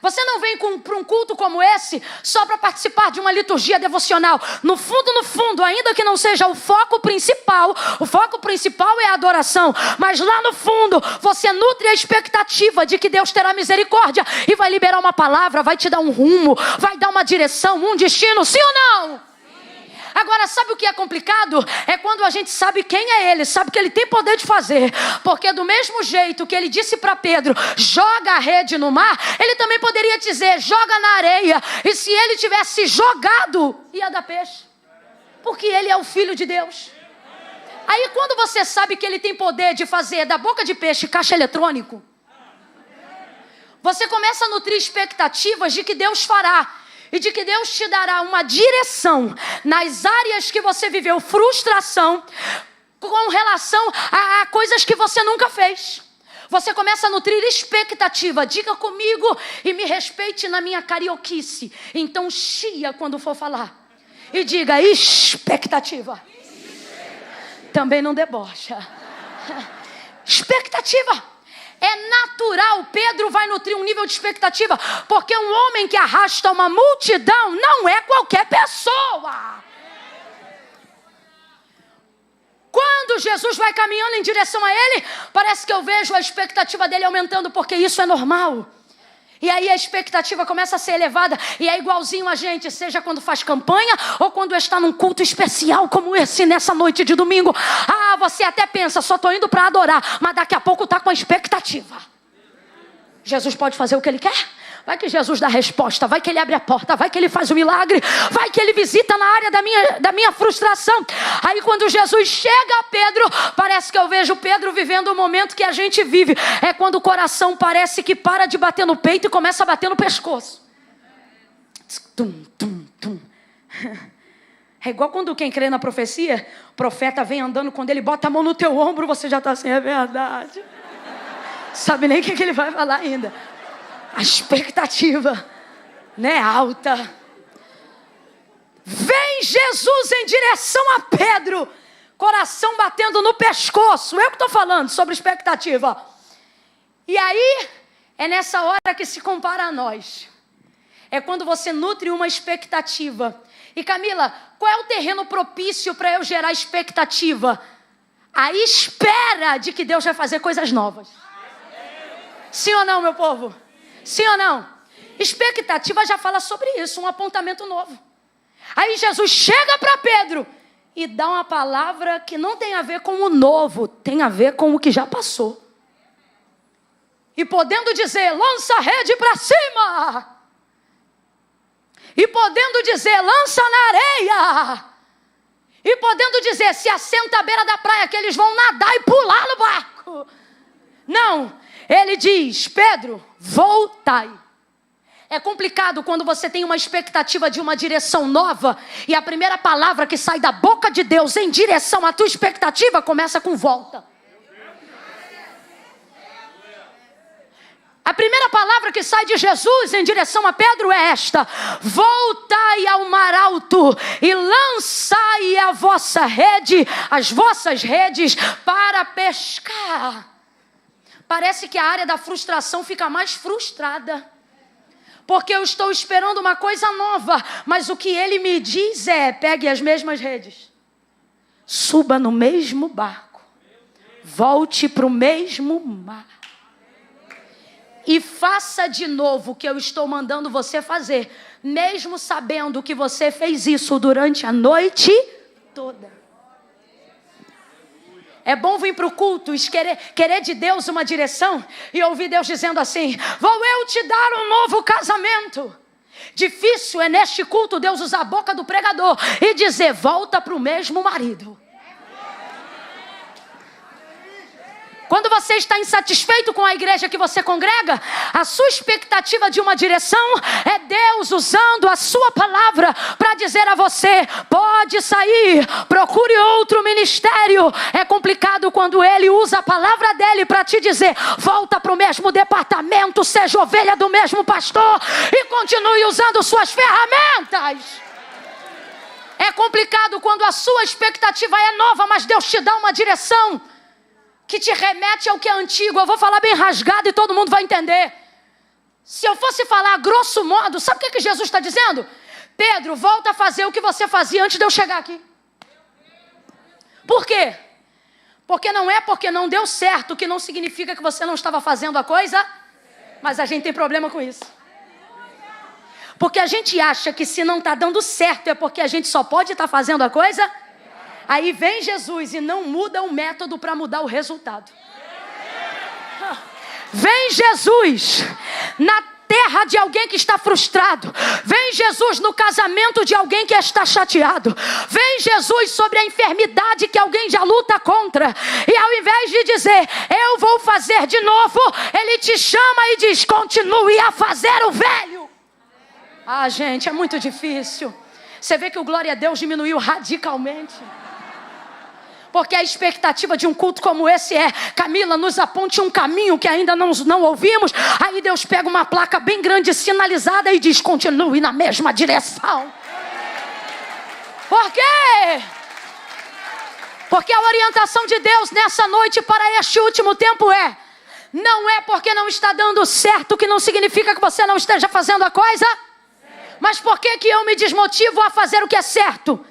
Você não vem para um culto como esse só para participar de uma liturgia devocional. No fundo, ainda que não seja o foco principal é a adoração. Mas lá no fundo, você nutre a expectativa de que Deus terá misericórdia e vai liberar uma palavra, vai te dar um rumo, vai dar uma direção, um destino, sim ou não? Agora, sabe o que é complicado? É quando a gente sabe quem é ele, sabe que ele tem poder de fazer. Porque do mesmo jeito que ele disse para Pedro, joga a rede no mar, ele também poderia dizer, joga na areia. E se ele tivesse jogado, ia dar peixe. Porque ele é o Filho de Deus. Aí quando você sabe que ele tem poder de fazer da boca de peixe caixa eletrônico, você começa a nutrir expectativas de que Deus fará. E de que Deus te dará uma direção nas áreas que você viveu frustração com relação a coisas que você nunca fez. Você começa a nutrir expectativa. Diga comigo e me respeite na minha carioquice. Então chia quando for falar. E diga expectativa. Também não debocha. Expectativa. É natural, Pedro vai nutrir um nível de expectativa, porque um homem que arrasta uma multidão não é qualquer pessoa. Quando Jesus vai caminhando em direção a ele, parece que eu vejo a expectativa dele aumentando, porque isso é normal. E aí a expectativa começa a ser elevada. E é igualzinho a gente, seja quando faz campanha ou quando está num culto especial como esse, nessa noite de domingo. Ah, você até pensa, só estou indo para adorar. Mas daqui a pouco está com a expectativa. Jesus pode fazer o que ele quer? Vai que Jesus dá a resposta, vai que ele abre a porta, vai que ele faz o milagre, vai que ele visita na área da minha frustração. Aí quando Jesus chega a Pedro, parece que eu vejo Pedro vivendo o momento que a gente vive. É quando o coração parece que para de bater no peito e começa a bater no pescoço. Tum, tum, tum. É igual quando quem crê na profecia, o profeta vem andando, quando ele bota a mão no teu ombro, você já está assim, é verdade. Sabe nem o que ele vai falar ainda. A expectativa, né, alta. Vem Jesus em direção a Pedro, coração batendo no pescoço. Eu que estou falando sobre expectativa. E aí, é nessa hora que se compara a nós. É quando você nutre uma expectativa. E Camila, qual é o terreno propício para eu gerar expectativa? A espera de que Deus vai fazer coisas novas. Sim ou não, meu povo? Sim ou não? Expectativa já fala sobre isso, um apontamento novo. Aí Jesus chega para Pedro e dá uma palavra que não tem a ver com o novo, tem a ver com o que já passou. E podendo dizer, lança a rede para cima. E podendo dizer, lança na areia. E podendo dizer, se assenta à beira da praia que eles vão nadar e pular no barco. Não. Ele diz, Pedro, voltai. É complicado quando você tem uma expectativa de uma direção nova e a primeira palavra que sai da boca de Deus em direção à tua expectativa começa com volta. A primeira palavra que sai de Jesus em direção a Pedro é esta: voltai ao mar alto e lançai a vossa rede, as vossas redes para pescar. Parece que a área da frustração fica mais frustrada. Porque eu estou esperando uma coisa nova. Mas o que ele me diz é, pegue as mesmas redes. Suba no mesmo barco. Volte para o mesmo mar. E faça de novo o que eu estou mandando você fazer. mesmo sabendo que você fez isso durante a noite toda. É bom vir para o culto e querer de Deus uma direção e ouvir Deus dizendo assim: vou eu te dar um novo casamento. Difícil é neste culto Deus usar a boca do pregador e dizer: volta para o mesmo marido. Quando você está insatisfeito com a igreja que você congrega, a sua expectativa de uma direção é Deus usando a sua palavra para dizer a você: pode sair, procure outro ministério. É complicado quando Ele usa a palavra dele para te dizer: volta para o mesmo departamento, seja ovelha do mesmo pastor e continue usando suas ferramentas. É complicado quando a sua expectativa é nova, mas Deus te dá uma direção que te remete ao que é antigo. Eu vou falar bem rasgado e todo mundo vai entender. Se eu fosse falar grosso modo, sabe o que Jesus está dizendo? Pedro, volta a fazer o que você fazia antes de eu chegar aqui. Por quê? Porque não é porque não deu certo que não significa que você não estava fazendo a coisa, mas a gente tem problema com isso. Porque a gente acha que se não está dando certo é porque a gente só pode estar fazendo a coisa. Aí vem Jesus e não muda o método para mudar o resultado. Vem Jesus na terra de alguém que está frustrado. Vem Jesus no casamento de alguém que está chateado. Vem Jesus sobre a enfermidade que alguém já luta contra. E ao invés de dizer: eu vou fazer de novo, Ele te chama e diz: continue a fazer o velho. Ah, gente, é muito difícil. Você vê que o glória a Deus diminuiu radicalmente. Porque a expectativa de um culto como esse é: Camila, nos aponte um caminho que ainda não ouvimos. Aí Deus pega uma placa bem grande sinalizada e diz: continue na mesma direção. Por quê? Porque a orientação de Deus nessa noite para este último tempo é: não é porque não está dando certo que não significa que você não esteja fazendo a coisa. Mas por que eu me desmotivo a fazer o que é certo?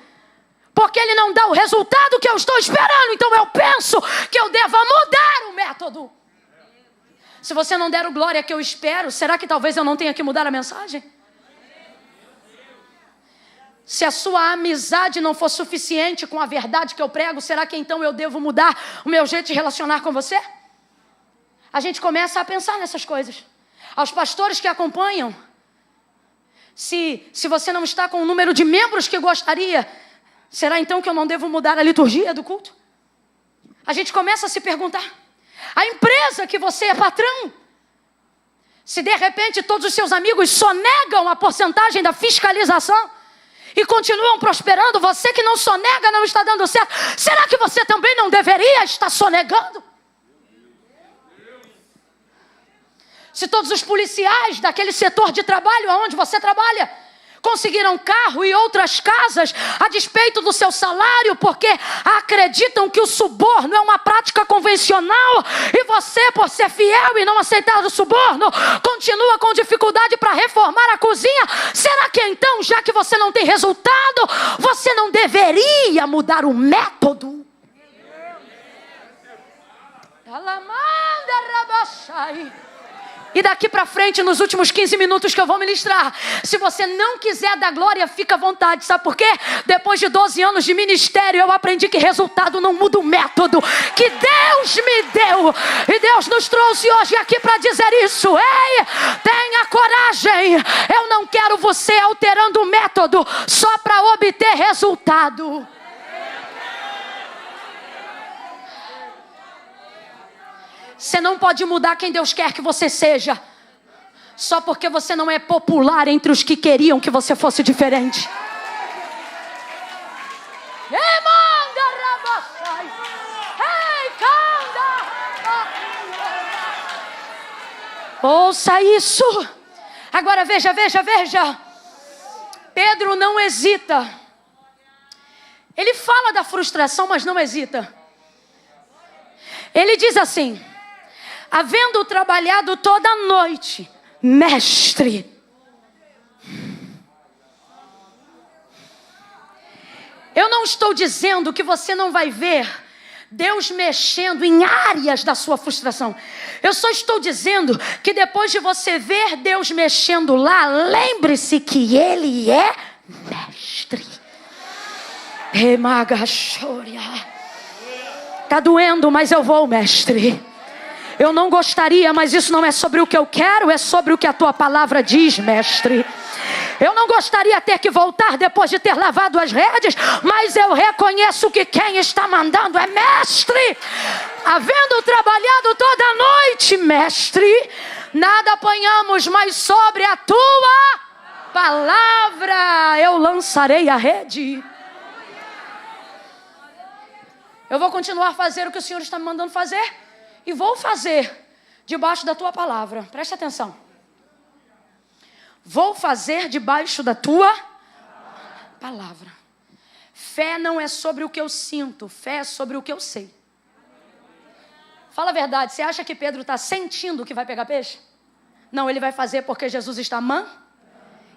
Porque Ele não dá o resultado que eu estou esperando. Então eu penso que eu deva mudar o método. Se você não der o glória que eu espero, será que talvez eu não tenha que mudar a mensagem? Se a sua amizade não for suficiente com a verdade que eu prego, será que então eu devo mudar o meu jeito de relacionar com você? A gente começa a pensar nessas coisas. Aos pastores que acompanham, se você não está com o número de membros que gostaria, será então que eu não devo mudar a liturgia do culto? A gente começa a se perguntar. A empresa que você é patrão, se de repente todos os seus amigos sonegam a porcentagem da fiscalização e continuam prosperando, você que não sonega não está dando certo, será que você também não deveria estar sonegando? Se todos os policiais daquele setor de trabalho onde você trabalha conseguiram carro e outras casas a despeito do seu salário, porque acreditam que o suborno é uma prática convencional, e você, por ser fiel e não aceitar o suborno, continua com dificuldade para reformar a cozinha, será que então, já que você não tem resultado, você não deveria mudar o método? E daqui para frente, nos últimos 15 minutos que eu vou ministrar, se você não quiser dar glória, fica à vontade. Sabe por quê? Depois de 12 anos de ministério, eu aprendi que resultado não muda o método que Deus me deu. E Deus nos trouxe hoje aqui para dizer isso. Ei, tenha coragem. Eu não quero você alterando o método só para obter resultado. Você não pode mudar quem Deus quer que você seja só porque você não é popular entre os que queriam que você fosse diferente. Ouça isso. Agora veja. Pedro não hesita. Ele fala da frustração, mas não hesita. Ele diz assim: havendo trabalhado toda a noite, mestre, eu não estou dizendo que você não vai ver Deus mexendo em áreas da sua frustração. Eu só estou dizendo que depois de você ver Deus mexendo lá, lembre-se que Ele é mestre. Está doendo, mas eu vou, mestre. Eu não gostaria, mas isso não é sobre o que eu quero, é sobre o que a tua palavra diz, mestre. Eu não gostaria de ter que voltar depois de ter lavado as redes, mas eu reconheço que quem está mandando é mestre. Havendo trabalhado toda a noite, mestre, nada apanhamos, mas sobre a tua palavra eu lançarei a rede. Eu vou continuar a fazer o que o Senhor está me mandando fazer e vou fazer debaixo da tua palavra. Preste atenção. Vou fazer debaixo da tua palavra. Fé não é sobre o que eu sinto, fé é sobre o que eu sei. Fala a verdade, você acha que Pedro está sentindo que vai pegar peixe? Não, ele vai fazer porque Jesus está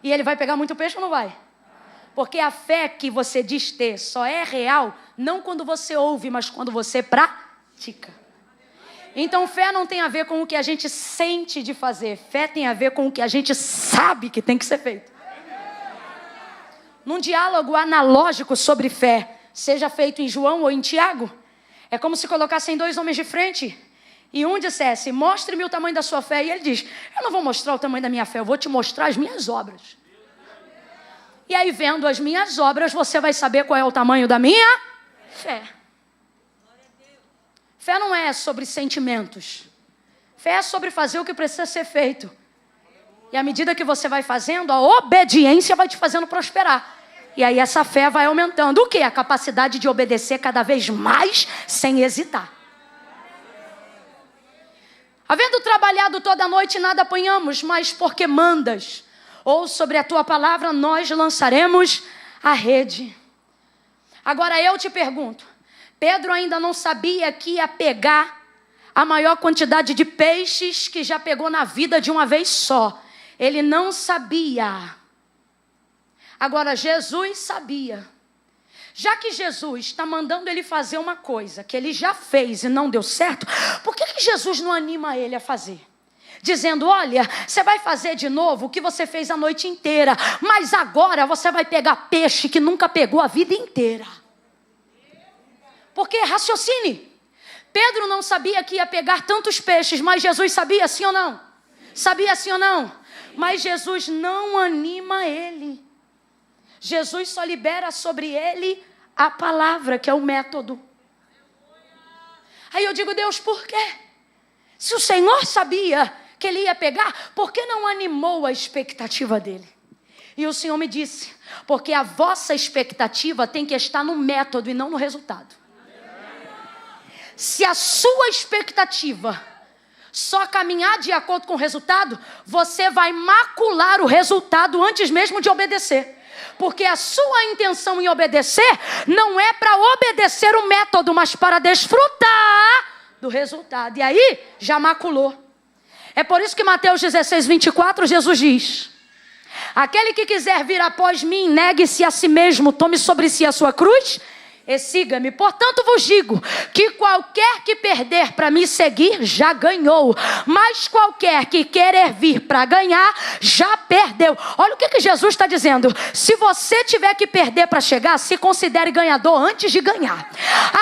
e ele vai pegar muito peixe ou não vai? Porque a fé que você diz ter só é real, não quando você ouve, mas quando você pratica. Então fé não tem a ver com o que a gente sente de fazer. Fé tem a ver com o que a gente sabe que tem que ser feito. Num diálogo analógico sobre fé, seja feito em João ou em Tiago, é como se colocassem dois homens de frente e um dissesse, mostre-me o tamanho da sua fé. E ele diz, eu não vou mostrar o tamanho da minha fé, eu vou te mostrar as minhas obras. E aí vendo as minhas obras, você vai saber qual é o tamanho da minha fé. Fé não é sobre sentimentos. Fé é sobre fazer o que precisa ser feito. E à medida que você vai fazendo, a obediência vai te fazendo prosperar. E aí essa fé vai aumentando. O quê? A capacidade de obedecer cada vez mais sem hesitar. Havendo trabalhado toda a noite, nada apanhamos, mas porque mandas, ou sobre a tua palavra, nós lançaremos a rede. Agora eu te pergunto, Pedro ainda não sabia que ia pegar a maior quantidade de peixes que já pegou na vida de uma vez só. Ele não sabia. Agora Jesus sabia. Já que Jesus está mandando ele fazer uma coisa que ele já fez e não deu certo, por que Jesus não anima ele a fazer? Dizendo, olha, você vai fazer de novo o que você fez a noite inteira, mas agora você vai pegar peixe que nunca pegou a vida inteira. Porque raciocine, Pedro não sabia que ia pegar tantos peixes, mas Jesus sabia, sim ou não? Sabia, sim ou não? Mas Jesus não anima ele. Jesus só libera sobre ele a palavra, que é o método. Aí eu digo, Deus, por quê? Se o Senhor sabia que ele ia pegar, por que não animou a expectativa dele? E o Senhor me disse, porque a vossa expectativa tem que estar no método e não no resultado. Se a sua expectativa só caminhar de acordo com o resultado, você vai macular o resultado antes mesmo de obedecer. Porque a sua intenção em obedecer não é para obedecer o método, mas para desfrutar do resultado. E aí, já maculou. É por isso que Mateus 16, 24, Jesus diz, aquele que quiser vir após mim, negue-se a si mesmo, tome sobre si a sua cruz e siga-me. Portanto vos digo que qualquer que perder para me seguir já ganhou, mas qualquer que querer vir para ganhar já perdeu. Olha o que Jesus está dizendo. Se você tiver que perder para chegar, se considere ganhador antes de ganhar.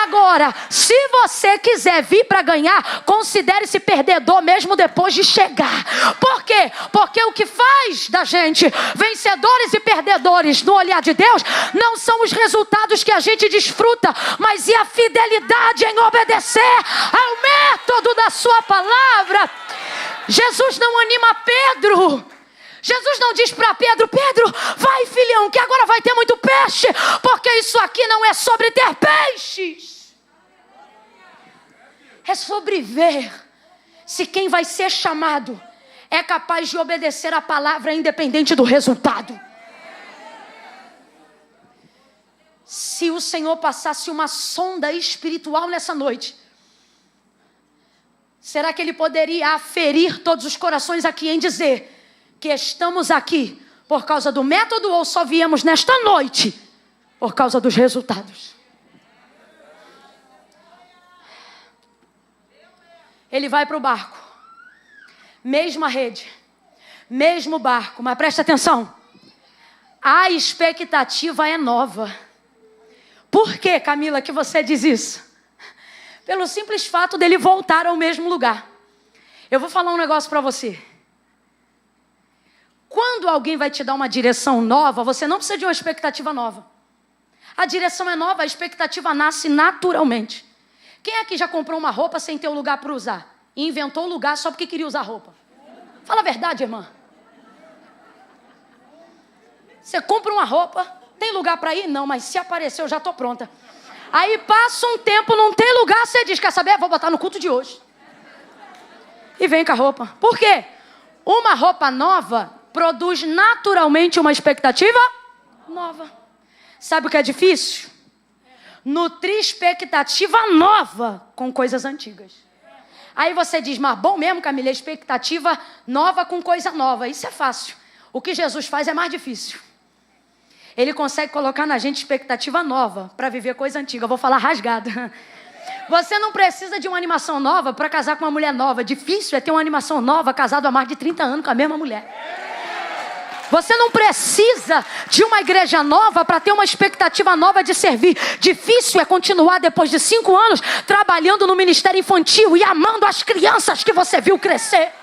Agora, se você quiser vir para ganhar, considere-se perdedor mesmo depois de chegar. Por quê? Porque o que faz da gente vencedores e perdedores no olhar de Deus não são os resultados que a gente desfruta, mas e a fidelidade em obedecer ao método da sua palavra. Jesus não anima Pedro. Jesus não diz para Pedro, Pedro, vai filhão, que agora vai ter muito peixe, porque isso aqui não é sobre ter peixes. É sobre ver se quem vai ser chamado é capaz de obedecer a palavra independente do resultado. Se o Senhor passasse uma sonda espiritual nessa noite, será que Ele poderia aferir todos os corações aqui em dizer que estamos aqui por causa do método ou só viemos nesta noite por causa dos resultados? Ele vai para o barco. Mesma rede. Mesmo barco. Mas presta atenção. A expectativa é nova. Por que, Camila, que você diz isso? Pelo simples fato dele voltar ao mesmo lugar. Eu vou falar um negócio para você. Quando alguém vai te dar uma direção nova, você não precisa de uma expectativa nova. A direção é nova, a expectativa nasce naturalmente. Quem aqui já comprou uma roupa sem ter um lugar para usar? E inventou um lugar só porque queria usar roupa? Fala a verdade, irmã. Você compra uma roupa, tem lugar para ir? Não, mas se aparecer eu já estou pronta. Aí passa um tempo, não tem lugar, você diz, quer saber? Vou botar no culto de hoje. E vem com a roupa. Por quê? Uma roupa nova produz naturalmente uma expectativa nova. Sabe o que é difícil? Nutrir expectativa nova com coisas antigas. Aí você diz, mas bom mesmo, Camila, expectativa nova com coisa nova. Isso é fácil. O que Jesus faz é mais difícil. Ele consegue colocar na gente expectativa nova para viver coisa antiga. Eu vou falar rasgada. Você não precisa de uma animação nova para casar com uma mulher nova. Difícil é ter uma animação nova casado há mais de 30 anos com a mesma mulher. Você não precisa de uma igreja nova para ter uma expectativa nova de servir. Difícil é continuar depois de 5 anos trabalhando no ministério infantil e amando as crianças que você viu crescer.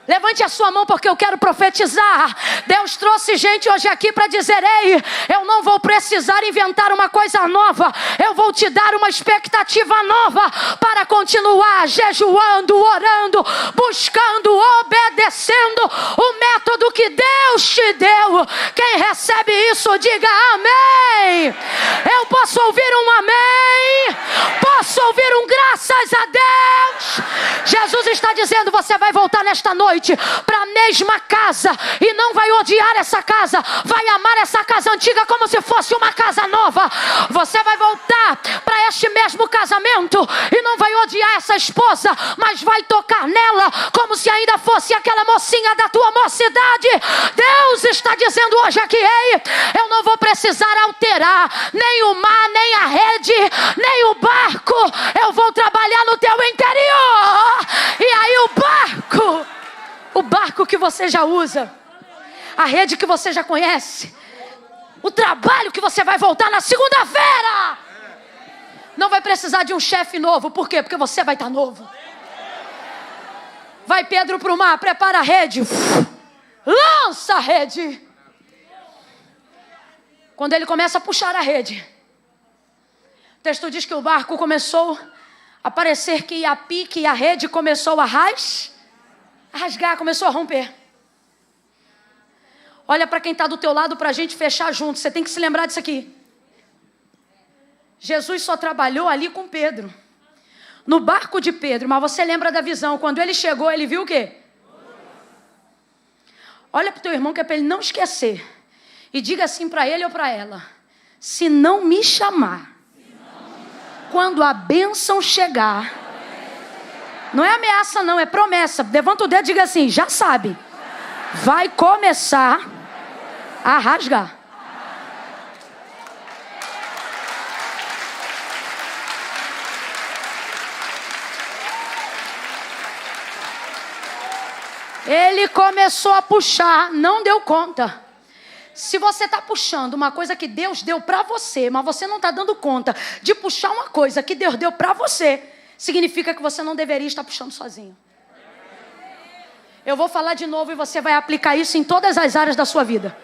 Levante a sua mão porque eu quero profetizar. Deus trouxe gente hoje aqui para dizer, ei, eu não vou precisar inventar uma coisa nova. Eu vou te dar uma expectativa nova para continuar jejuando, orando, buscando, obedecendo o método que Deus te deu. Quem recebe isso, diga amém. Eu posso ouvir um amém? Posso ouvir um graças a Deus? Jesus está dizendo, você vai voltar nesta noite para a mesma casa e não vai odiar essa casa, vai amar essa casa antiga como se fosse uma casa nova. Você vai voltar para este mesmo casamento e não vai odiar essa esposa, mas vai tocar nela como se ainda fosse aquela mocinha da tua mocidade. Deus está dizendo hoje aqui, ei, eu não vou precisar alterar nem o mar, nem a rede, nem o barco. Eu vou trabalhar no teu interior. E aí o barco que você já usa, a rede que você já conhece, o trabalho que você vai voltar na segunda-feira, não vai precisar de um chefe novo. Por quê? Porque você vai estar novo. Vai Pedro para o mar, prepara a rede, lança a rede. Quando ele começa a puxar a rede, o texto diz que o barco começou a parecer que ia a pique e a rede começou a rasgar, começou a romper. Olha para quem está do teu lado para a gente fechar junto. Você tem que se lembrar disso aqui. Jesus só trabalhou ali com Pedro, no barco de Pedro. Mas você lembra da visão? Quando ele chegou, ele viu o quê? Olha para o teu irmão que é para ele não esquecer. E diga assim para ele ou para ela: se não me chamar, quando a bênção chegar, não é ameaça não, é promessa. Levanta o dedo e diga assim, já sabe, vai começar a rasgar. Ele começou a puxar, não deu conta. Se você está puxando uma coisa que Deus deu para você, mas você não está dando conta de puxar uma coisa que Deus deu para você, significa que você não deveria estar puxando sozinho. Eu vou falar de novo e você vai aplicar isso em todas as áreas da sua vida.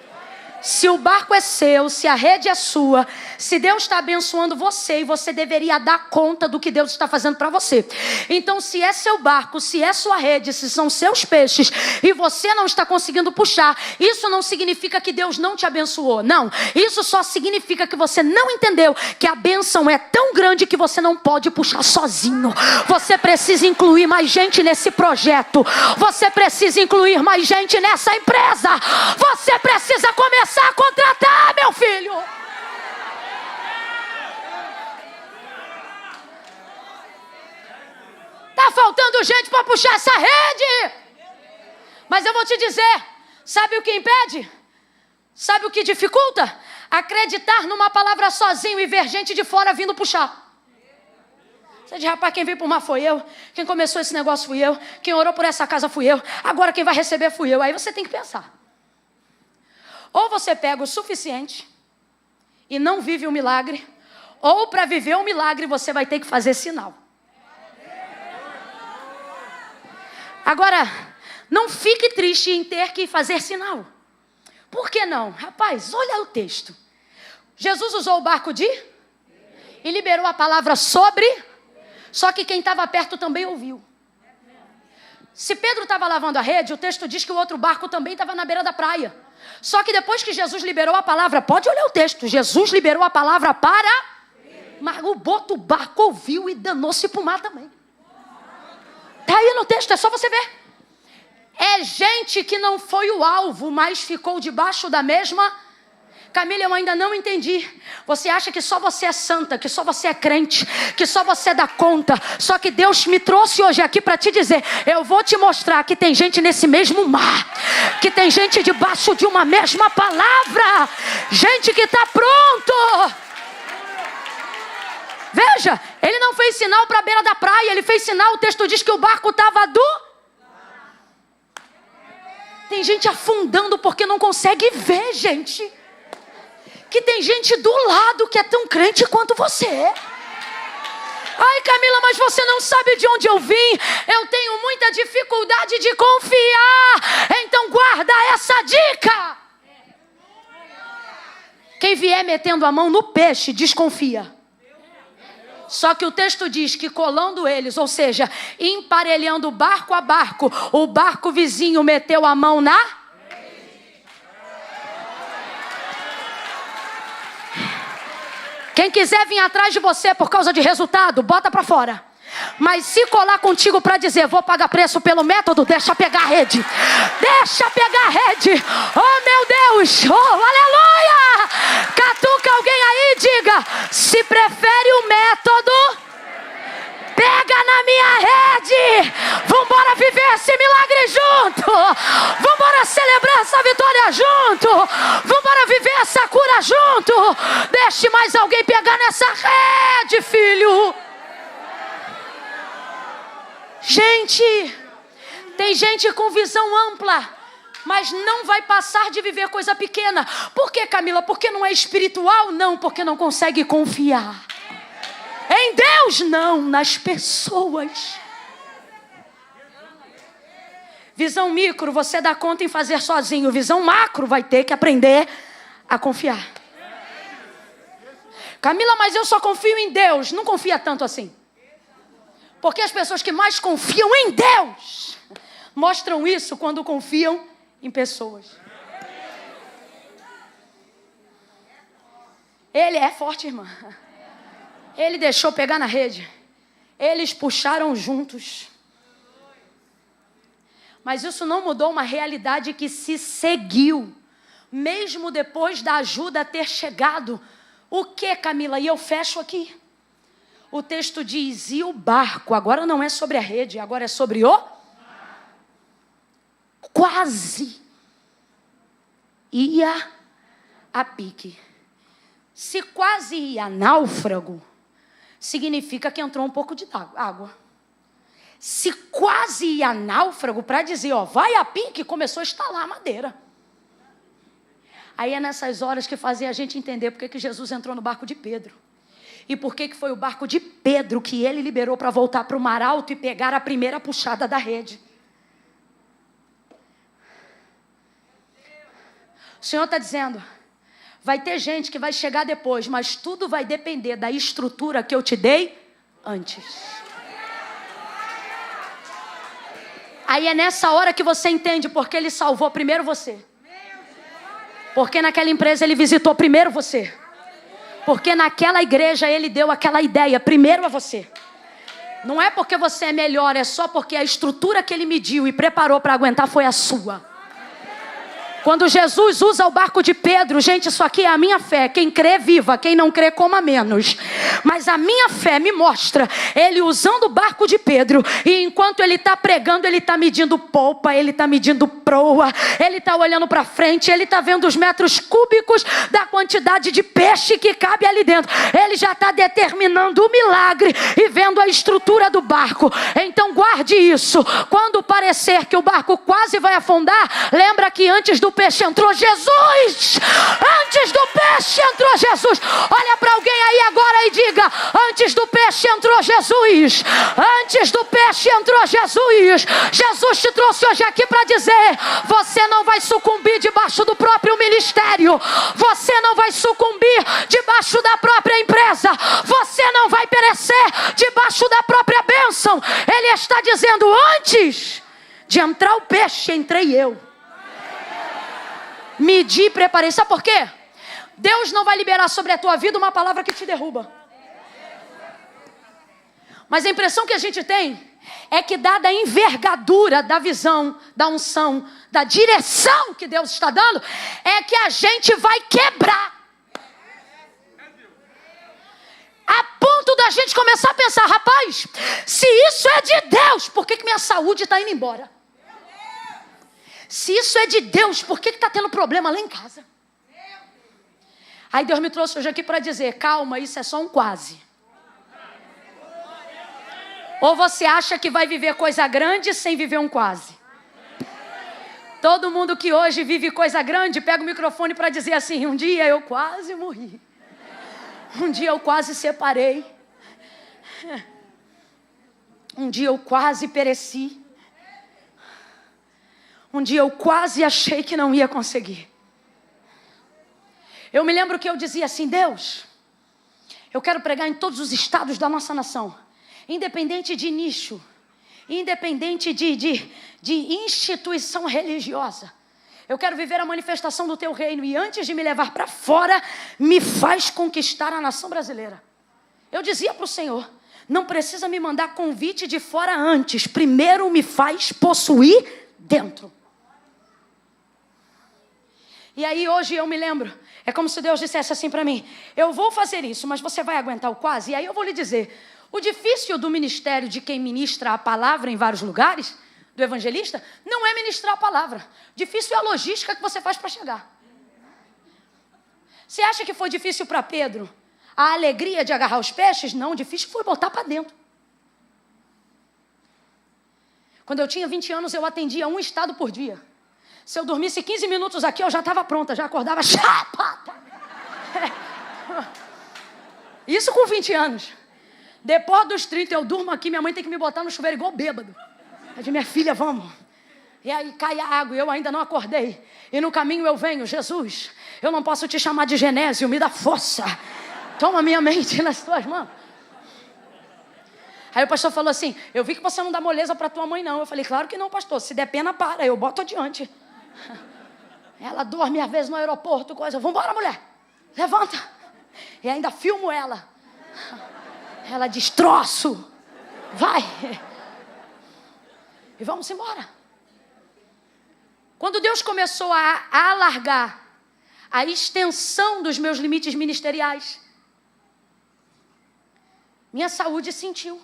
Se o barco é seu, se a rede é sua, se Deus está abençoando você, e você deveria dar conta do que Deus está fazendo para você. Então, se é seu barco, se é sua rede, se são seus peixes, e você não está conseguindo puxar, isso não significa que Deus não te abençoou. Não, isso só significa que você não entendeu que a bênção é tão grande que você não pode puxar sozinho. Você precisa incluir mais gente nesse projeto. Você precisa incluir mais gente nessa empresa. Você precisa começar a contratar, meu filho. Tá faltando gente para puxar essa rede. Mas eu vou te dizer, sabe o que impede? Sabe o que dificulta? Acreditar numa palavra sozinho e ver gente de fora vindo puxar. Você diz, rapaz, quem veio por mar foi eu. Quem começou esse negócio fui eu. Quem orou por essa casa fui eu. Agora quem vai receber fui eu. Aí você tem que pensar. Ou você pega o suficiente e não vive o milagre, ou para viver o milagre você vai ter que fazer sinal. Agora, não fique triste em ter que fazer sinal. Por que não? Rapaz, olha o texto. Jesus usou o barco e liberou a palavra sobre, só que quem estava perto também ouviu. Se Pedro estava lavando a rede, o texto diz que o outro barco também estava na beira da praia. Só que depois que Jesus liberou a palavra, pode olhar o texto, Jesus liberou a palavra para... Mas o outro barco ouviu e danou-se para o mar também. Está aí no texto, é só você ver. É gente que não foi o alvo, mas ficou debaixo da mesma... Camila, eu ainda não entendi. Você acha que só você é santa, que só você é crente, que só você dá conta. Só que Deus me trouxe hoje aqui para te dizer, eu vou te mostrar que tem gente nesse mesmo mar, que tem gente debaixo de uma mesma palavra, gente que está pronto. Veja, ele não fez sinal para a beira da praia, ele fez sinal, o texto diz que o barco estava Tem gente afundando porque não consegue ver, gente. Que tem gente do lado que é tão crente quanto você é. Ai, Camila, mas você não sabe de onde eu vim. Eu tenho muita dificuldade de confiar. Então guarda essa dica. Quem vier metendo a mão no peixe, desconfia. Só que o texto diz que colando eles, ou seja, emparelhando barco a barco, o barco vizinho meteu a mão na... Quem quiser vir atrás de você por causa de resultado, bota pra fora. Mas se colar contigo para dizer, vou pagar preço pelo método, deixa pegar a rede. Deixa pegar a rede. Oh, meu Deus. Oh, aleluia. Catuca alguém aí e diga, se prefere o método, pega na minha rede. Vambora viver esse milagre junto. Vambora celebrar essa vitória junto. Vambora viver essa cura junto. Deixe mais alguém pegar nessa rede, filho. Gente, tem gente com visão ampla, mas não vai passar de viver coisa pequena. Por que, Camila? Porque não é espiritual? Não, porque não consegue confiar. Em Deus não, nas pessoas. Visão micro, você dá conta em fazer sozinho. Visão macro, vai ter que aprender a confiar. Camila, mas eu só confio em Deus. Não confia tanto assim. Porque as pessoas que mais confiam em Deus mostram isso quando confiam em pessoas. Ele é forte, irmã. Ele deixou pegar na rede. Eles puxaram juntos. Mas isso não mudou uma realidade que se seguiu. Mesmo depois da ajuda ter chegado. O que, Camila? E eu fecho aqui. O texto diz, e o barco? Agora não é sobre a rede, agora é sobre o... Quase ia a pique. Se quase ia náufrago, significa que entrou um pouco de água. Se quase ia náufrago, para dizer, ó, vai a pique, começou a estalar a madeira. Aí é nessas horas que fazia a gente entender porque que Jesus entrou no barco de Pedro. E por que foi o barco de Pedro que ele liberou para voltar para o mar alto e pegar a primeira puxada da rede. O Senhor está dizendo, vai ter gente que vai chegar depois, mas tudo vai depender da estrutura que eu te dei antes. Aí é nessa hora que você entende porque ele salvou primeiro você. Porque naquela empresa ele visitou primeiro você. Porque naquela igreja ele deu aquela ideia primeiro a você. Não é porque você é melhor, é só porque a estrutura que ele mediu e preparou para aguentar foi a sua. Quando Jesus usa o barco de Pedro, gente, isso aqui é a minha fé. Quem crê, viva. Quem não crê, coma menos. Mas a minha fé me mostra ele usando o barco de Pedro. E enquanto ele está pregando, ele está medindo polpa, ele está medindo proa, ele está olhando para frente, ele está vendo os metros cúbicos da quantidade de peixe que cabe ali dentro. Ele já está determinando o milagre e vendo a estrutura do barco. Então guarde isso. Quando parecer que o barco quase vai afundar, lembra que antes do peixe entrou Jesus. Antes do peixe entrou Jesus. Olha para alguém aí agora e diga: antes do peixe entrou Jesus. Antes do peixe entrou Jesus. Jesus te trouxe hoje aqui para dizer: você não vai sucumbir debaixo do próprio ministério. Você não vai sucumbir debaixo da própria empresa. Você não vai perecer debaixo da própria bênção. Ele está dizendo: antes de entrar o peixe, entrei eu. Medi e preparei. Sabe por quê? Deus não vai liberar sobre a tua vida uma palavra que te derruba. Mas a impressão que a gente tem é que, dada a envergadura da visão, da unção, da direção que Deus está dando, é que a gente vai quebrar. A ponto da gente começar a pensar: rapaz, se isso é de Deus, por que minha saúde está indo embora? Se isso é de Deus, por que está tendo problema lá em casa? Aí Deus me trouxe hoje aqui para dizer: calma, isso é só um quase. Ou você acha que vai viver coisa grande sem viver um quase? Todo mundo que hoje vive coisa grande pega o microfone para dizer assim: um dia eu quase morri. Um dia eu quase separei. Um dia eu quase pereci. Um dia eu quase achei que não ia conseguir. Eu me lembro que eu dizia assim: Deus, eu quero pregar em todos os estados da nossa nação, independente de nicho, independente de instituição religiosa. Eu quero viver a manifestação do teu reino, e antes de me levar para fora, me faz conquistar a nação brasileira. Eu dizia para o Senhor: não precisa me mandar convite de fora antes, primeiro me faz possuir dentro. E aí hoje eu me lembro, é como se Deus dissesse assim para mim: eu vou fazer isso, mas você vai aguentar o quase? E aí eu vou lhe dizer: o difícil do ministério de quem ministra a palavra em vários lugares, do evangelista, não é ministrar a palavra. Difícil é a logística que você faz para chegar. Você acha que foi difícil para Pedro a alegria de agarrar os peixes? Não, difícil foi botar para dentro. Quando eu tinha 20 anos, eu atendia um estado por dia. Se eu dormisse 15 minutos aqui, eu já estava pronta, já acordava. Isso com 20 anos. Depois dos 30, eu durmo aqui, minha mãe tem que me botar no chuveiro igual bêbado. Eu digo: minha filha, vamos. E aí cai a água e eu ainda não acordei. E no caminho eu venho: Jesus, eu não posso te chamar de Genésio, me dá força. Toma minha mente nas tuas mãos. Aí o pastor falou assim: eu vi que você não dá moleza para tua mãe não. Eu falei: claro que não, pastor, se der pena, para, eu boto adiante. Ela dorme às vezes no aeroporto, coisa. Vambora, mulher, levanta. E ainda filmo ela. Ela diz: troço, vai. E vamos embora. Quando Deus começou a alargar a extensão dos meus limites ministeriais, minha saúde sentiu.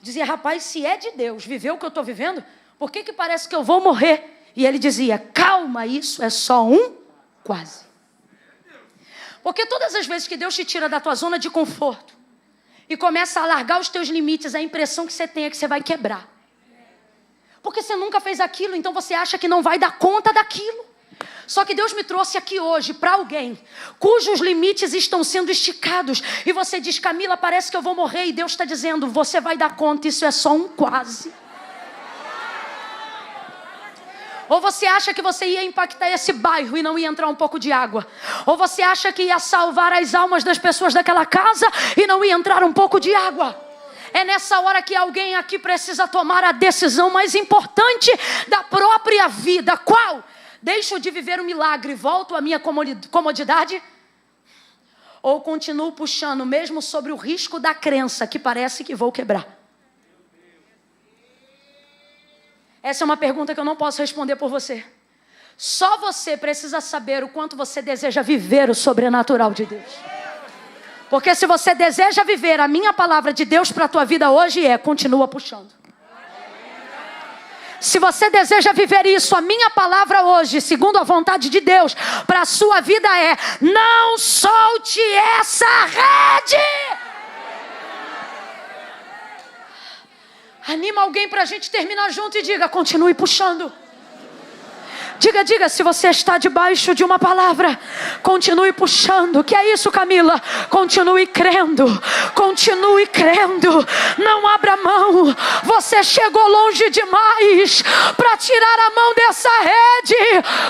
Dizia: rapaz, se é de Deus viver o que eu estou vivendo, por que parece que eu vou morrer? E ele dizia: calma, isso é só um quase. Porque todas as vezes que Deus te tira da tua zona de conforto e começa a alargar os teus limites, a impressão que você tem é que você vai quebrar. Porque você nunca fez aquilo, então você acha que não vai dar conta daquilo. Só que Deus me trouxe aqui hoje para alguém cujos limites estão sendo esticados. E você diz: Camila, parece que eu vou morrer. E Deus está dizendo: você vai dar conta, isso é só um quase. Ou você acha que você ia impactar esse bairro e não ia entrar um pouco de água? Ou você acha que ia salvar as almas das pessoas daquela casa e não ia entrar um pouco de água? É nessa hora que alguém aqui precisa tomar a decisão mais importante da própria vida. Qual? Deixo de viver o milagre, volto à minha comodidade? Ou continuo puxando mesmo sobre o risco da crença que parece que vou quebrar? Essa é uma pergunta que eu não posso responder por você. Só você precisa saber o quanto você deseja viver o sobrenatural de Deus. Porque se você deseja viver a minha palavra de Deus para a tua vida hoje, continua puxando. Se você deseja viver isso, a minha palavra hoje, segundo a vontade de Deus, para a sua vida não solte essa rede. Anima alguém para a gente terminar junto e diga, continue puxando. Diga, se você está debaixo de uma palavra, continue puxando. Que é isso, Camila? Continue crendo. Continue crendo. Não abra mão. Você chegou longe demais para tirar a mão dessa rede.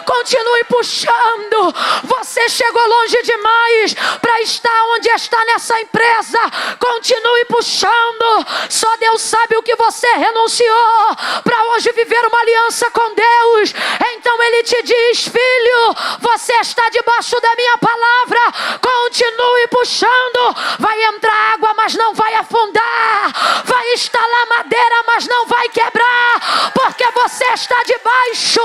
Continue puxando. Você chegou longe demais para estar onde está nessa empresa. Continue puxando. Só Deus sabe o que você renunciou para hoje viver uma aliança com Deus. Então Ele te diz, filho, você está debaixo da minha palavra, continue puxando, vai entrar água, mas não vai afundar, vai estalar madeira, mas não vai quebrar, porque você está debaixo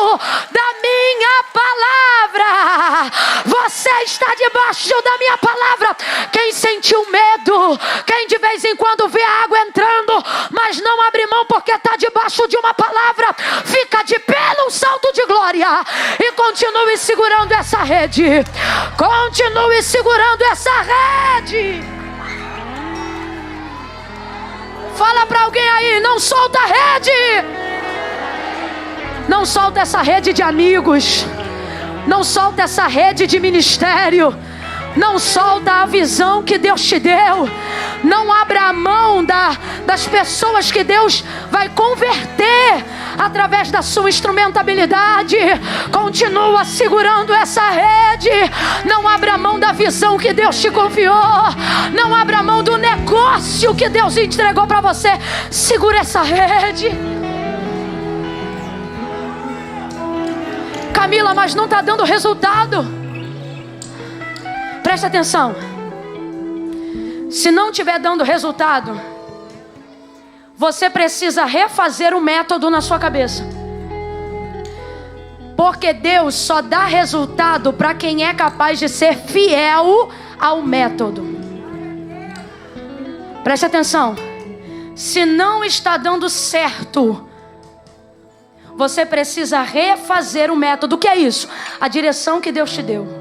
da minha palavra, você está debaixo da minha palavra. Quem sentiu medo, quem de vez em quando vê a água entrando, mas não abre mão porque está debaixo de uma palavra, fica de pé num salto de glória e continue segurando essa rede. Continue segurando essa rede. Fala para alguém aí, não solta a rede. Não solta essa rede de amigos. Não solta essa rede de ministério. Não solta a visão que Deus te deu. Não abra a mão das pessoas que Deus vai converter através da sua instrumentabilidade. Continua segurando essa rede. Não abra a mão da visão que Deus te confiou. Não abra a mão do negócio que Deus entregou para você. Segura essa rede. Camila, mas não está dando resultado. Presta atenção. Se não estiver dando resultado, você precisa refazer o método na sua cabeça. Porque Deus só dá resultado para quem é capaz de ser fiel ao método. Presta atenção. Se não está dando certo, você precisa refazer o método. O que é isso? A direção que Deus te deu.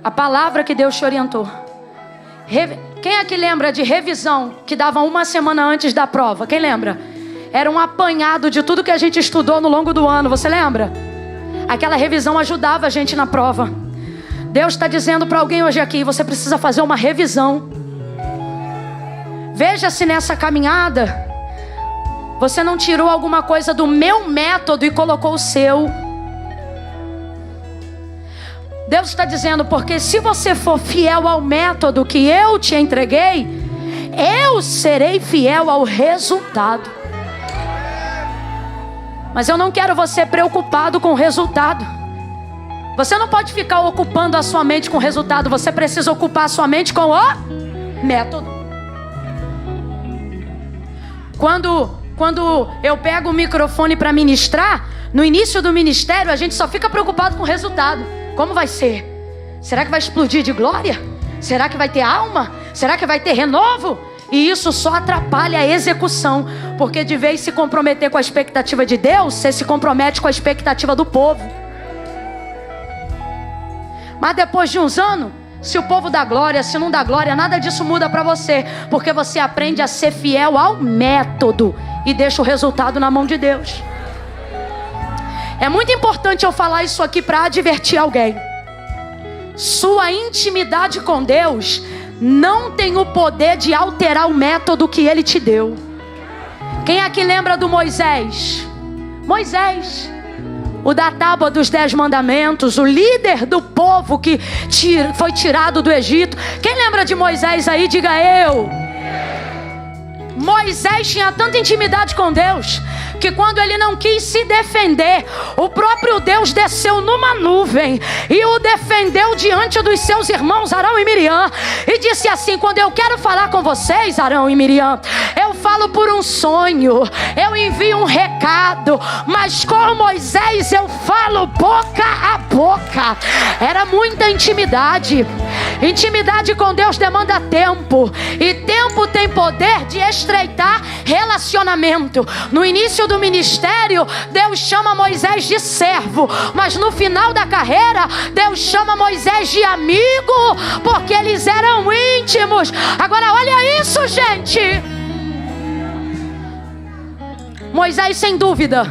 A palavra que Deus te orientou. Quem aqui lembra de revisão que dava uma semana antes da prova? Quem lembra? Era um apanhado de tudo que a gente estudou no longo do ano. Você lembra? Aquela revisão ajudava a gente na prova. Deus está dizendo para alguém hoje aqui, você precisa fazer uma revisão. Veja se nessa caminhada você não tirou alguma coisa do meu método e colocou o seu. Deus está dizendo, porque se você for fiel ao método que eu te entreguei, eu serei fiel ao resultado. Mas eu não quero você preocupado com o resultado. Você não pode ficar ocupando a sua mente com o resultado. Você precisa ocupar a sua mente com o método. Quando eu pego o microfone para ministrar, no início do ministério a gente só fica preocupado com o resultado. Como vai ser? Será que vai explodir de glória? Será que vai ter alma? Será que vai ter renovo? E isso só atrapalha a execução. Porque de vez se comprometer com a expectativa de Deus, você se compromete com a expectativa do povo. Mas depois de uns anos, se o povo dá glória, se não dá glória, nada disso muda para você. Porque você aprende a ser fiel ao método e deixa o resultado na mão de Deus. É muito importante eu falar isso aqui para advertir alguém. Sua intimidade com Deus não tem o poder de alterar o método que Ele te deu. Quem aqui lembra do Moisés? Moisés, o da tábua dos 10 mandamentos, o líder do povo que foi tirado do Egito. Quem lembra de Moisés aí? Diga eu. Moisés tinha tanta intimidade com Deus que quando ele não quis se defender, o próprio Deus desceu numa nuvem e o defendeu diante dos seus irmãos Arão e Miriam e disse assim: quando eu quero falar com vocês, Arão e Miriam, eu falo por um sonho, eu envio um recado, mas com Moisés eu falo boca a boca. Era muita intimidade. Intimidade com Deus demanda tempo, e tempo tem poder de estreitar relacionamento. No início do ministério, Deus chama Moisés de servo, mas no final da carreira, Deus chama Moisés de amigo, porque eles eram íntimos. Agora olha isso, gente. Moisés, sem dúvida,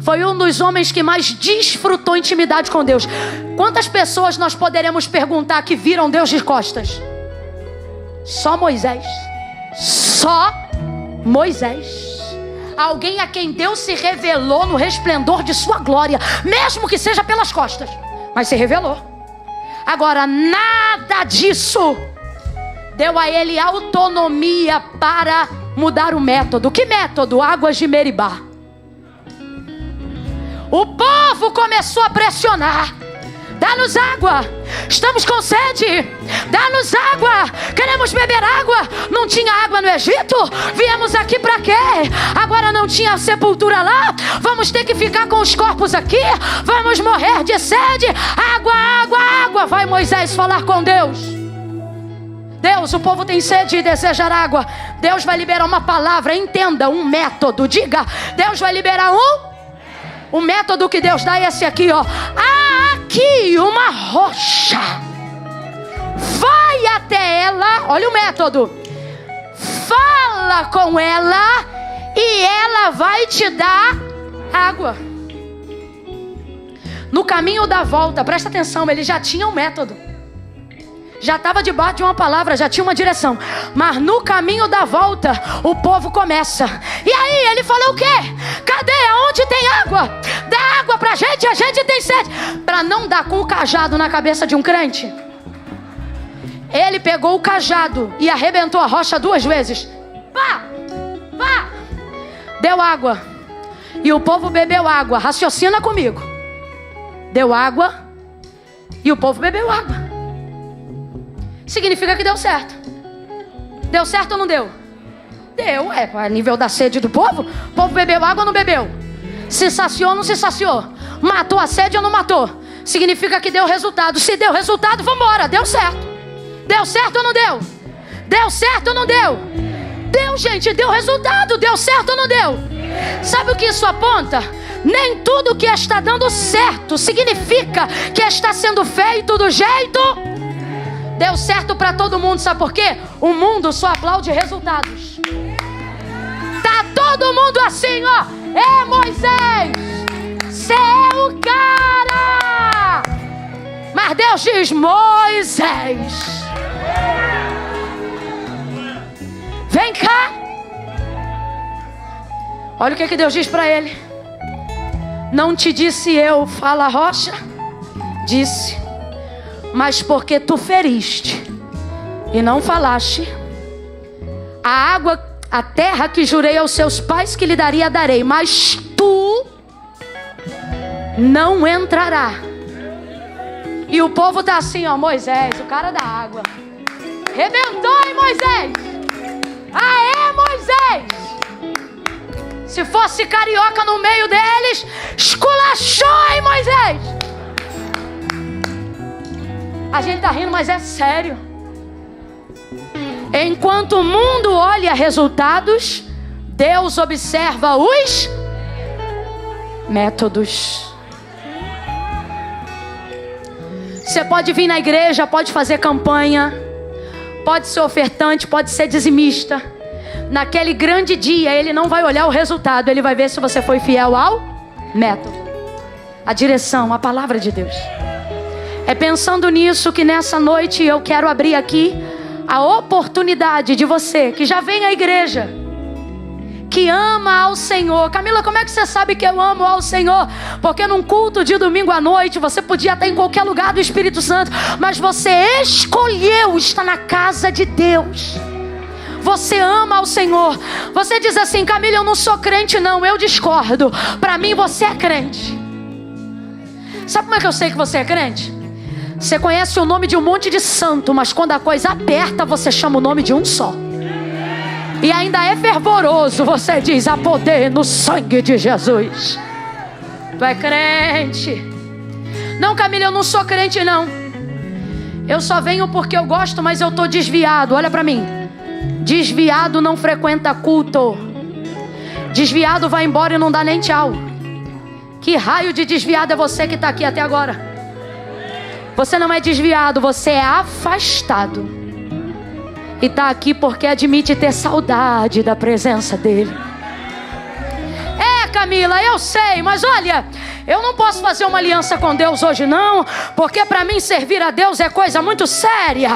foi um dos homens que mais desfrutou intimidade com Deus. Quantas pessoas nós poderemos perguntar que viram Deus de costas? Só Moisés. Só Moisés. Alguém a quem Deus se revelou no resplendor de sua glória, mesmo que seja pelas costas, mas se revelou. Agora, nada disso deu a ele autonomia para mudar o método. Que método? Águas de Meribá. O povo começou a pressionar. Dá-nos água, estamos com sede. Dá-nos água, queremos beber água. Não tinha água no Egito? Viemos aqui para quê? Agora não tinha sepultura lá? Vamos ter que ficar com os corpos aqui? Vamos morrer de sede? Água, água, água. Vai Moisés falar com Deus. Deus, o povo tem sede e deseja água. Deus vai liberar uma palavra, entenda, um método. Diga, Deus vai liberar o método que Deus dá é esse aqui, ó. Há aqui uma rocha. Vai até ela. Olha o método. Fala com ela e ela vai te dar água. No caminho da volta, presta atenção, ele já tinha um método. Já estava debaixo de uma palavra, já tinha uma direção. Mas no caminho da volta, o povo começa. E aí, ele falou o quê? Cadê? Aonde tem água? Dá água pra gente, a gente tem sede. Para não dar com o cajado na cabeça de um crente, ele pegou o cajado e arrebentou a rocha 2 vezes. Pá! Pá! Deu água. E o povo bebeu água. Raciocina comigo. Deu água e o povo bebeu água. Significa que deu certo. Deu certo ou não deu? Deu, a nível da sede do povo. O povo bebeu água ou não bebeu? Se saciou ou não se saciou? Matou a sede ou não matou? Significa que deu resultado. Se deu resultado, vambora, deu certo. Deu certo ou não deu? Deu certo ou não deu? Deu, gente, deu resultado. Deu certo ou não deu? Sabe o que isso aponta? Nem tudo que está dando certo significa que está sendo feito do jeito. Deu certo para todo mundo, sabe por quê? O mundo só aplaude resultados. Tá todo mundo assim, ó. É Moisés, cê é o cara. Mas Deus diz, Moisés, vem cá. Olha o que Deus diz para ele. Não te disse eu, fala rocha? Disse. Mas porque tu feriste e não falaste, a água, a terra que jurei aos seus pais que lhe daria, darei. Mas tu não entrará. E o povo tá assim, ó, Moisés, o cara da água. Rebentou, hein, Moisés? Aê, Moisés! Se fosse carioca no meio deles, esculachou, hein, Moisés? A gente tá rindo, mas é sério. Enquanto o mundo olha resultados, Deus observa os métodos. Você pode vir na igreja, pode fazer campanha, pode ser ofertante, pode ser dizimista. Naquele grande dia, ele não vai olhar o resultado, ele vai ver se você foi fiel ao método, a direção, a palavra de Deus. É pensando nisso que nessa noite eu quero abrir aqui a oportunidade de você que já vem à igreja, que ama ao Senhor. Camila, como é que você sabe que eu amo ao Senhor? Porque num culto de domingo à noite você podia estar em qualquer lugar do Espírito Santo, mas você escolheu estar na casa de Deus. Você ama ao Senhor. Você diz assim, Camila, eu não sou crente não, eu discordo. Para mim você é crente. Sabe como é que eu sei que você é crente? Você conhece o nome de um monte de santo, mas quando a coisa aperta, você chama o nome de um só. e ainda é fervoroso, você diz: há poder no sangue de Jesus. Tu é crente? Não, Camila, eu não sou crente não. Eu só venho porque eu gosto, mas eu estou desviado. Olha para mim. Desviado não frequenta culto. Desviado vai embora e não dá nem tchau. Que raio de desviado é você que está aqui até agora? Você não é desviado, você é afastado. E está aqui porque admite ter saudade da presença dele. Camila, eu sei, mas olha, eu não posso fazer uma aliança com Deus hoje não, porque para mim servir a Deus é coisa muito séria.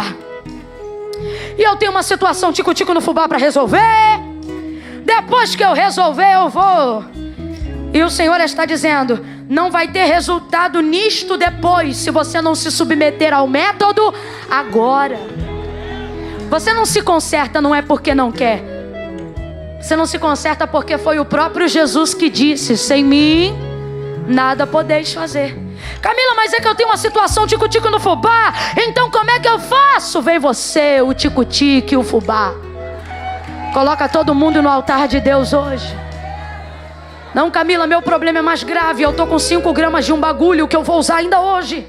E eu tenho uma situação tico-tico no fubá para resolver. Depois que eu resolver, eu vou. E o Senhor está dizendo: não vai ter resultado nisto depois, se você não se submeter ao método agora. Você não se conserta não é porque não quer. Você não se conserta porque foi o próprio Jesus que disse: sem mim nada podeis fazer. Camila, mas é que eu tenho uma situação tico-tico no fubá. Então como é que eu faço? Vem você, o tico-tico e o fubá. Coloca todo mundo no altar de Deus hoje. Não, Camila, meu problema é mais grave. Eu estou com 5 gramas de um bagulho que eu vou usar ainda hoje,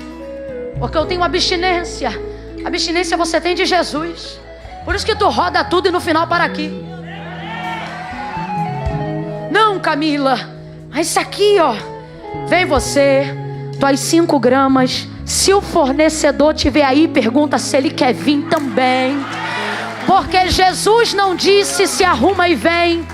porque eu tenho abstinência. Abstinência você tem de Jesus. Por isso que tu roda tudo e no final para aqui. Não, Camila, mas isso aqui, ó. Vem você, tuas 5 gramas. Se o fornecedor tiver aí, pergunta se ele quer vir também. Porque Jesus não disse se arruma e vem.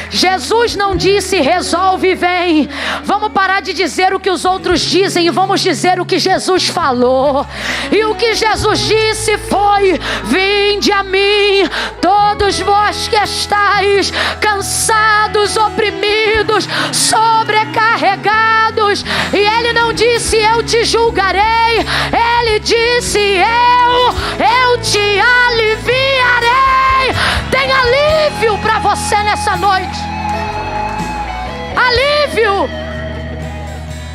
Jesus não disse resolve e vem. Vamos parar de dizer o que os outros dizem e vamos dizer o que Jesus falou. E o que Jesus disse foi: vinde a mim, todos vós que estáis cansados, oprimidos, sobrecarregados. E Ele não disse eu te julgarei. Ele disse eu te aliviarei. Tem alívio para você nessa noite. Alívio.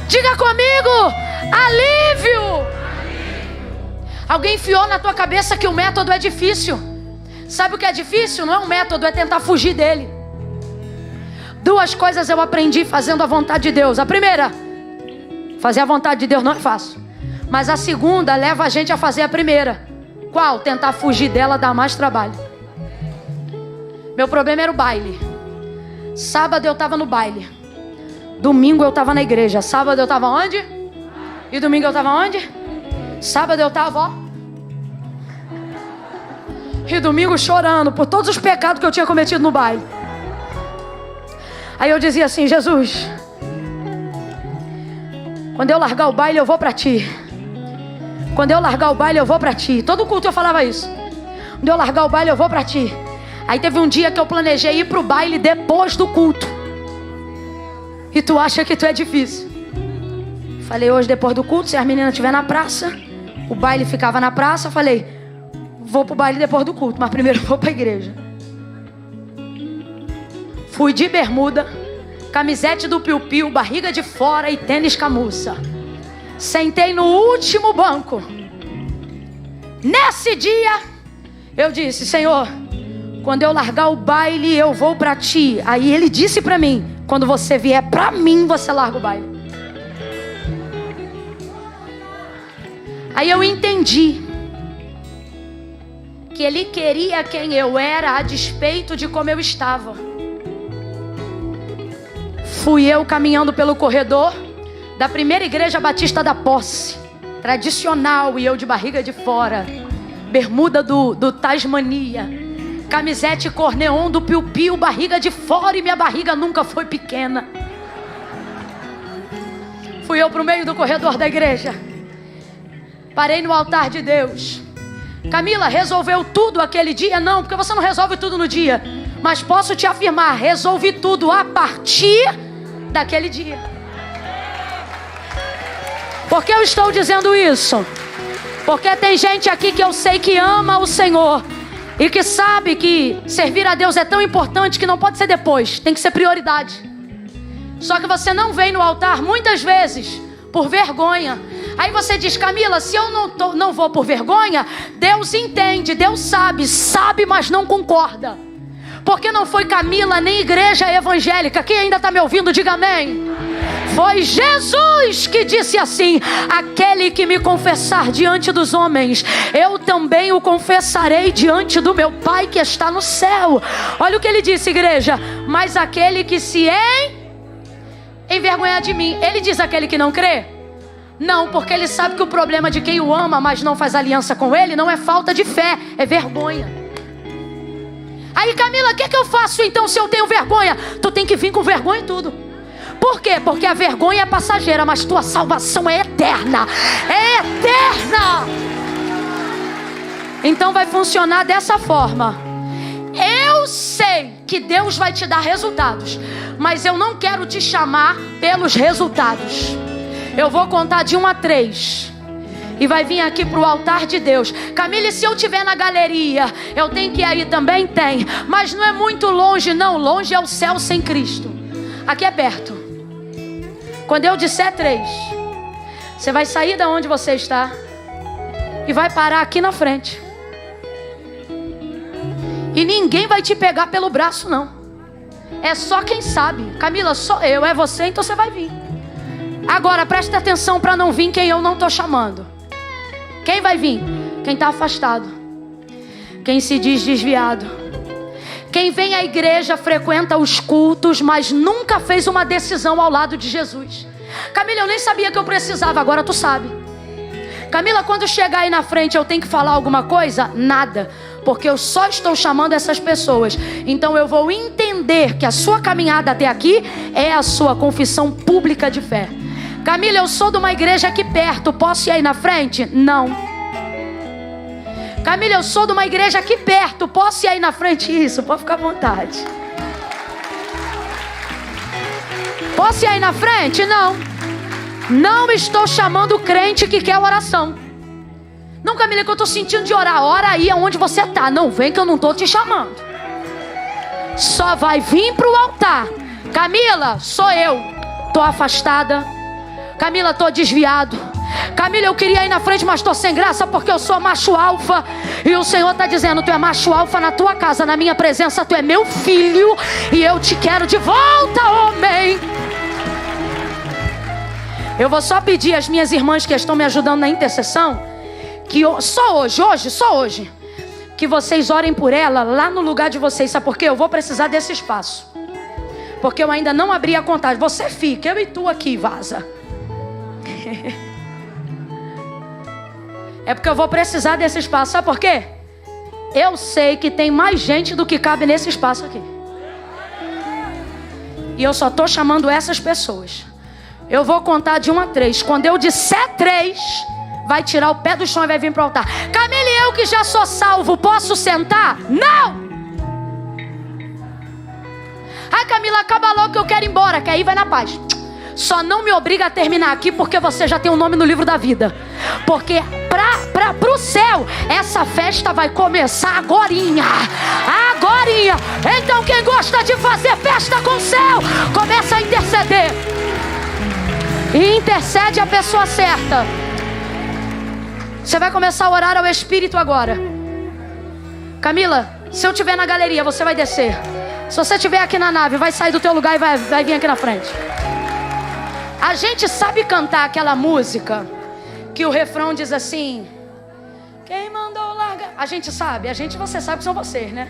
Diga comigo: alívio. Alguém enfiou na tua cabeça que o método é difícil. Sabe o que é difícil? Não é um método, é tentar fugir dele. 2 coisas eu aprendi fazendo a vontade de Deus. A primeira, fazer a vontade de Deus não é fácil. Mas a segunda leva a gente a fazer a primeira. Qual? Tentar fugir dela dá mais trabalho. Meu problema era o baile. Sábado eu estava no baile. Domingo eu estava na igreja. Sábado eu estava onde? E domingo eu estava onde? Sábado eu estava, ó. E domingo chorando por todos os pecados que eu tinha cometido no baile. Aí eu dizia assim: Jesus, quando eu largar o baile eu vou para ti. Quando eu largar o baile eu vou para ti. Todo culto eu falava isso. Quando eu largar o baile eu vou para ti. Aí teve um dia que eu planejei ir pro baile depois do culto. E tu acha que tu é difícil. Falei: hoje depois do culto, se as meninas estiverem na praça, o baile ficava na praça. Falei: vou pro baile depois do culto, mas primeiro vou pra igreja. Fui de bermuda, camisete do piu-piu, barriga de fora e tênis camuça. Sentei no último banco. Nesse dia eu disse: Senhor, quando eu largar o baile eu vou pra ti. Aí ele disse pra mim: quando você vier pra mim, você larga o baile. Aí eu entendi que ele queria quem eu era a despeito de como eu estava. Fui eu caminhando pelo corredor da primeira igreja batista da Posse, tradicional, e eu de barriga de fora, bermuda do Tasmania, camisete cor neon do piu-piu, barriga de fora, e minha barriga nunca foi pequena. Fui eu pro meio do corredor da igreja. Parei no altar de Deus. Camila, resolveu tudo aquele dia? Não, porque você não resolve tudo no dia. Mas posso te afirmar, resolvi tudo a partir daquele dia. Por que eu estou dizendo isso? Porque tem gente aqui que eu sei que ama o Senhor e que sabe que servir a Deus é tão importante que não pode ser depois, tem que ser prioridade. Só que você não vem no altar muitas vezes por vergonha. Aí você diz: Camila, se eu não vou por vergonha, Deus entende, Deus sabe, mas não concorda. Porque não foi Camila nem igreja evangélica. Quem ainda está me ouvindo, diga amém. Foi Jesus que disse assim: aquele que me confessar diante dos homens, eu também o confessarei diante do meu Pai que está no céu. Olha o que ele disse, igreja: mas aquele que se envergonhar de mim. Ele diz aquele que não crê? Não, porque ele sabe que o problema de quem o ama, mas não faz aliança com ele, não é falta de fé, é vergonha. Aí, Camila, o que eu faço então se eu tenho vergonha? Tu tem que vir com vergonha e tudo. Por quê? Porque a vergonha é passageira, mas tua salvação é eterna. É eterna. Então vai funcionar dessa forma. Eu sei que Deus vai te dar resultados, mas eu não quero te chamar pelos resultados. Eu vou contar de 1 a 3 e vai vir aqui para o altar de Deus. Camila, e se eu estiver na galeria, eu tenho que ir aí também? Tem, mas não é muito longe não. Longe é o céu sem Cristo. Aqui é perto. Quando eu disser 3, você vai sair da onde você está e vai parar aqui na frente. E ninguém vai te pegar pelo braço não. É só quem sabe. Camila, sou eu, é você, então você vai vir. Agora presta atenção para não vir quem eu não estou chamando. Quem vai vir? Quem está afastado, quem se diz desviado, quem vem à igreja, frequenta os cultos, mas nunca fez uma decisão ao lado de Jesus. Camila, eu nem sabia que eu precisava, agora tu sabe. Camila, quando chegar aí na frente eu tenho que falar alguma coisa? Nada, porque eu só estou chamando essas pessoas. Então eu vou entender que a sua caminhada até aqui é a sua confissão pública de fé. Camila, eu sou de uma igreja aqui perto, posso ir aí na frente? Não. Camila, eu sou de uma igreja aqui perto, posso ir aí na frente? Isso, pode ficar à vontade. Posso ir aí na frente? Não. Não estou chamando o crente que quer oração. Não, Camila, que eu estou sentindo de orar. Ora aí aonde você está. Não vem que eu não estou te chamando. Só vai vir para o altar. Camila, sou eu. Estou afastada. Camila, estou desviado. Camila, eu queria ir na frente, mas estou sem graça porque eu sou macho alfa. E o Senhor está dizendo: tu é macho alfa na tua casa, na minha presença tu é meu filho e eu te quero de volta, homem. Eu vou só pedir às minhas irmãs que estão me ajudando na intercessão, que só hoje, que vocês orem por ela lá no lugar de vocês. Sabe por quê? Eu vou precisar desse espaço, porque eu ainda não abri a contagem. Você fica, eu e tu aqui, vaza. É porque eu vou precisar desse espaço. Sabe por quê? Eu sei que tem mais gente do que cabe nesse espaço aqui. E eu só estou chamando essas pessoas. Eu vou contar de 1 a 3. Quando eu disser 3, vai tirar o pé do chão e vai vir para o altar. Camila, eu que já sou salvo, posso sentar? Não! Ai, Camila, acaba logo que eu quero ir embora, que aí vai na paz. Só não me obriga a terminar aqui, porque você já tem um nome no livro da vida. Porque pro céu, essa festa vai começar agorinha. Agorinha. Então quem gosta de fazer festa com o céu, começa a interceder. E intercede a pessoa certa. Você vai começar a orar ao Espírito agora. Camila, se eu estiver na galeria, você vai descer. Se você estiver aqui na nave, vai sair do teu lugar e vai vir aqui na frente. A gente sabe cantar aquela música que o refrão diz assim: quem mandou largar? A gente sabe, você sabe que são vocês, né?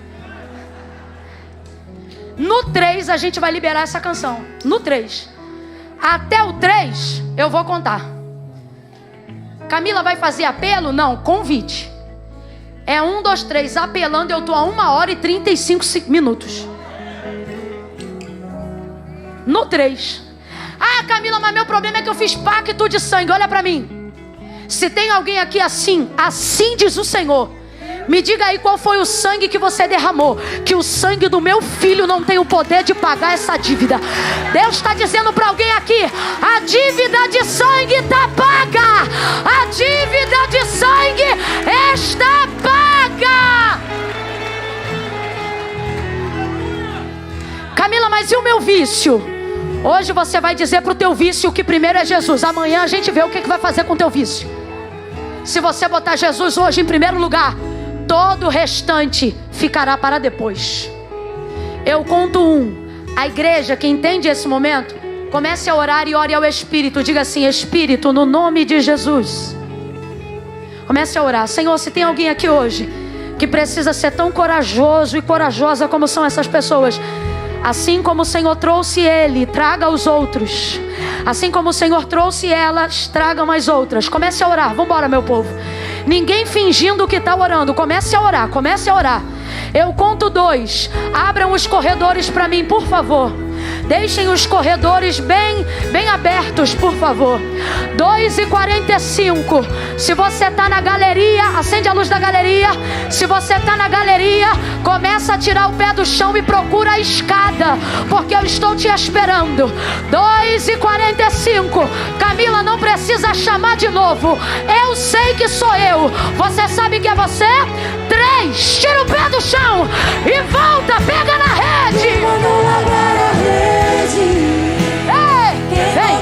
No 3 a gente vai liberar essa canção. No 3. Até o 3 eu vou contar. Camila vai fazer apelo? Não, convite. É 1, 2, 3, apelando, eu tô a 1h35 minutos. No 3. Ah, Camila, mas meu problema é que eu fiz pacto de sangue. Olha pra mim. Se tem alguém aqui assim diz o Senhor, me diga aí qual foi o sangue que você derramou. Que o sangue do meu filho não tem o poder de pagar essa dívida. Deus está dizendo para alguém aqui: a dívida de sangue está paga. A dívida de sangue está paga. Camila, mas e o meu vício? Hoje você vai dizer para o teu vício que primeiro é Jesus. Amanhã a gente vê o que vai fazer com o teu vício. Se você botar Jesus hoje em primeiro lugar, todo o restante ficará para depois. Eu conto 1. A igreja que entende esse momento, comece a orar e ore ao Espírito. Diga assim: Espírito, no nome de Jesus. Comece a orar. Senhor, se tem alguém aqui hoje que precisa ser tão corajoso e corajosa como são essas pessoas, assim como o Senhor trouxe ele, traga os outros. Assim como o Senhor trouxe elas, traga mais outras. Comece a orar. Vamos embora, meu povo. Ninguém fingindo que está orando. Comece a orar, comece a orar. Eu conto 2. Abram os corredores para mim, por favor. Deixem os corredores bem abertos, por favor. 2h45. Se você está na galeria, acende a luz da galeria. Se você está na galeria, começa a tirar o pé do chão e procura a escada, porque eu estou te esperando. 2h45. Camila, não precisa chamar de novo. Eu sei que sou eu. Você sabe que é você? 3. Tira o pé do chão e volta. Pega na rede. Ei, vem.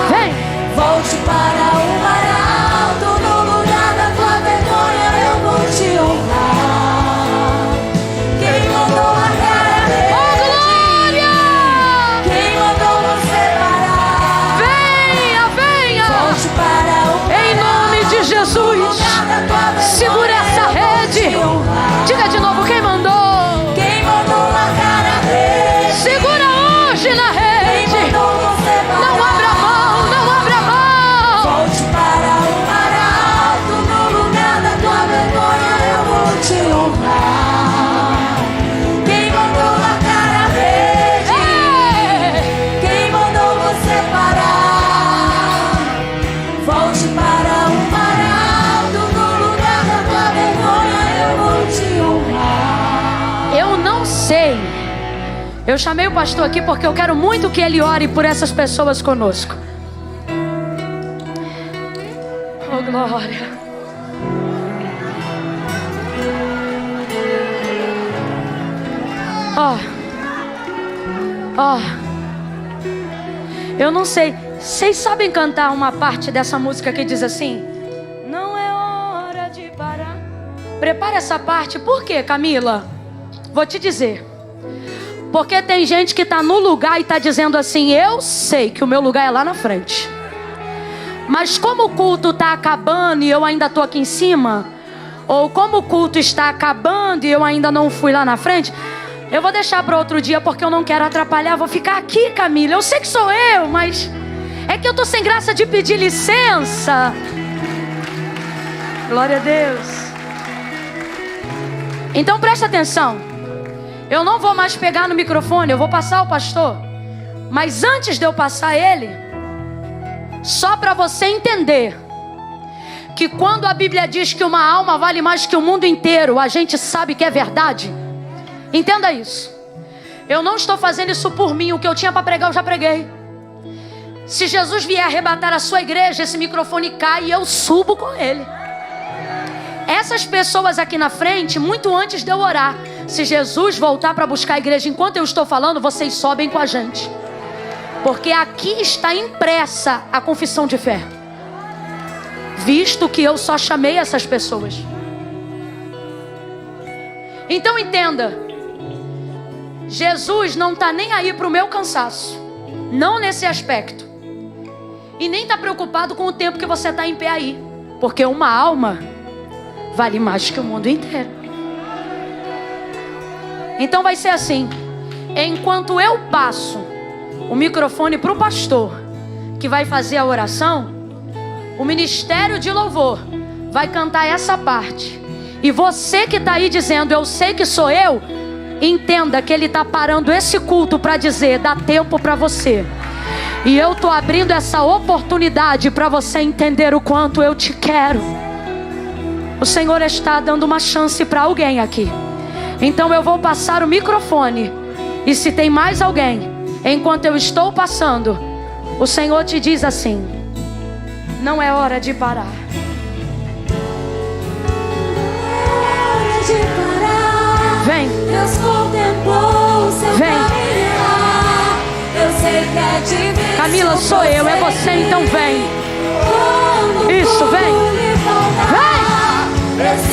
Vem.
Volte para o mar alto. No lugar da tua vergonha eu vou te honrar. Quem mandou largar a rede?
Oh, glória!
Quem mandou você parar?
Venha.
Volte para o mar
Em nome de Jesus. Segura essa rede. Diga de novo: quem mandou?
Quem mandou largar a rede?
Segura hoje na rede.
Quem mandou você parar?
Não abra mão, não abra mão.
Volte para o mar alto. No lugar da tua vergonha eu vou te honrar. Quem mandou largar a rede? Quem mandou você parar? Volte para o mar alto. No lugar da tua vergonha eu vou te honrar.
Eu não sei. Eu chamei o pastor aqui porque eu quero muito que ele ore por essas pessoas conosco. Oh, glória. Eu não sei. Vocês sabem cantar uma parte dessa música que diz assim: não é hora de parar. Prepara essa parte. Por quê, Camila? Vou te dizer. Porque tem gente que está no lugar e está dizendo assim: eu sei que o meu lugar é lá na frente, mas como o culto está acabando e eu ainda estou aqui em cima, ou como o culto está acabando e eu ainda não fui lá na frente, eu vou deixar para outro dia porque eu não quero atrapalhar. Vou ficar aqui, Camila. Eu sei que sou eu, mas é que eu estou sem graça de pedir licença. Glória a Deus. Então presta atenção. Eu não vou mais pegar no microfone, eu vou passar ao pastor. Mas antes de eu passar ele, só para você entender que quando a Bíblia diz que uma alma vale mais que o mundo inteiro, a gente sabe que é verdade. Entenda isso. Eu não estou fazendo isso por mim. O que eu tinha para pregar eu já preguei. Se Jesus vier arrebatar a sua igreja, esse microfone cai e eu subo com ele. Essas pessoas aqui na frente, muito antes de eu orar, se Jesus voltar para buscar a igreja enquanto eu estou falando, vocês sobem com a gente, porque aqui está impressa a confissão de fé, visto que eu só chamei essas pessoas. Então entenda, Jesus não está nem aí para o meu cansaço, não nesse aspecto, e nem está preocupado com o tempo que você está em pé aí, porque uma alma vale mais que o mundo inteiro. Então vai ser assim: enquanto eu passo o microfone para o pastor, que vai fazer a oração, o ministério de louvor vai cantar essa parte. E você que está aí dizendo: eu sei que sou eu, entenda que ele está parando esse culto para dizer: dá tempo para você. E eu estou abrindo essa oportunidade para você entender o quanto eu te quero. O Senhor está dando uma chance para alguém aqui. Então eu vou passar o microfone. E se tem mais alguém, enquanto eu estou passando, o Senhor te diz assim: não é hora de parar. Vem.
Deus contemplou seu caminhar. Eu sei que é difícil.
Camila, sou eu, é você, então vem. Isso, vem.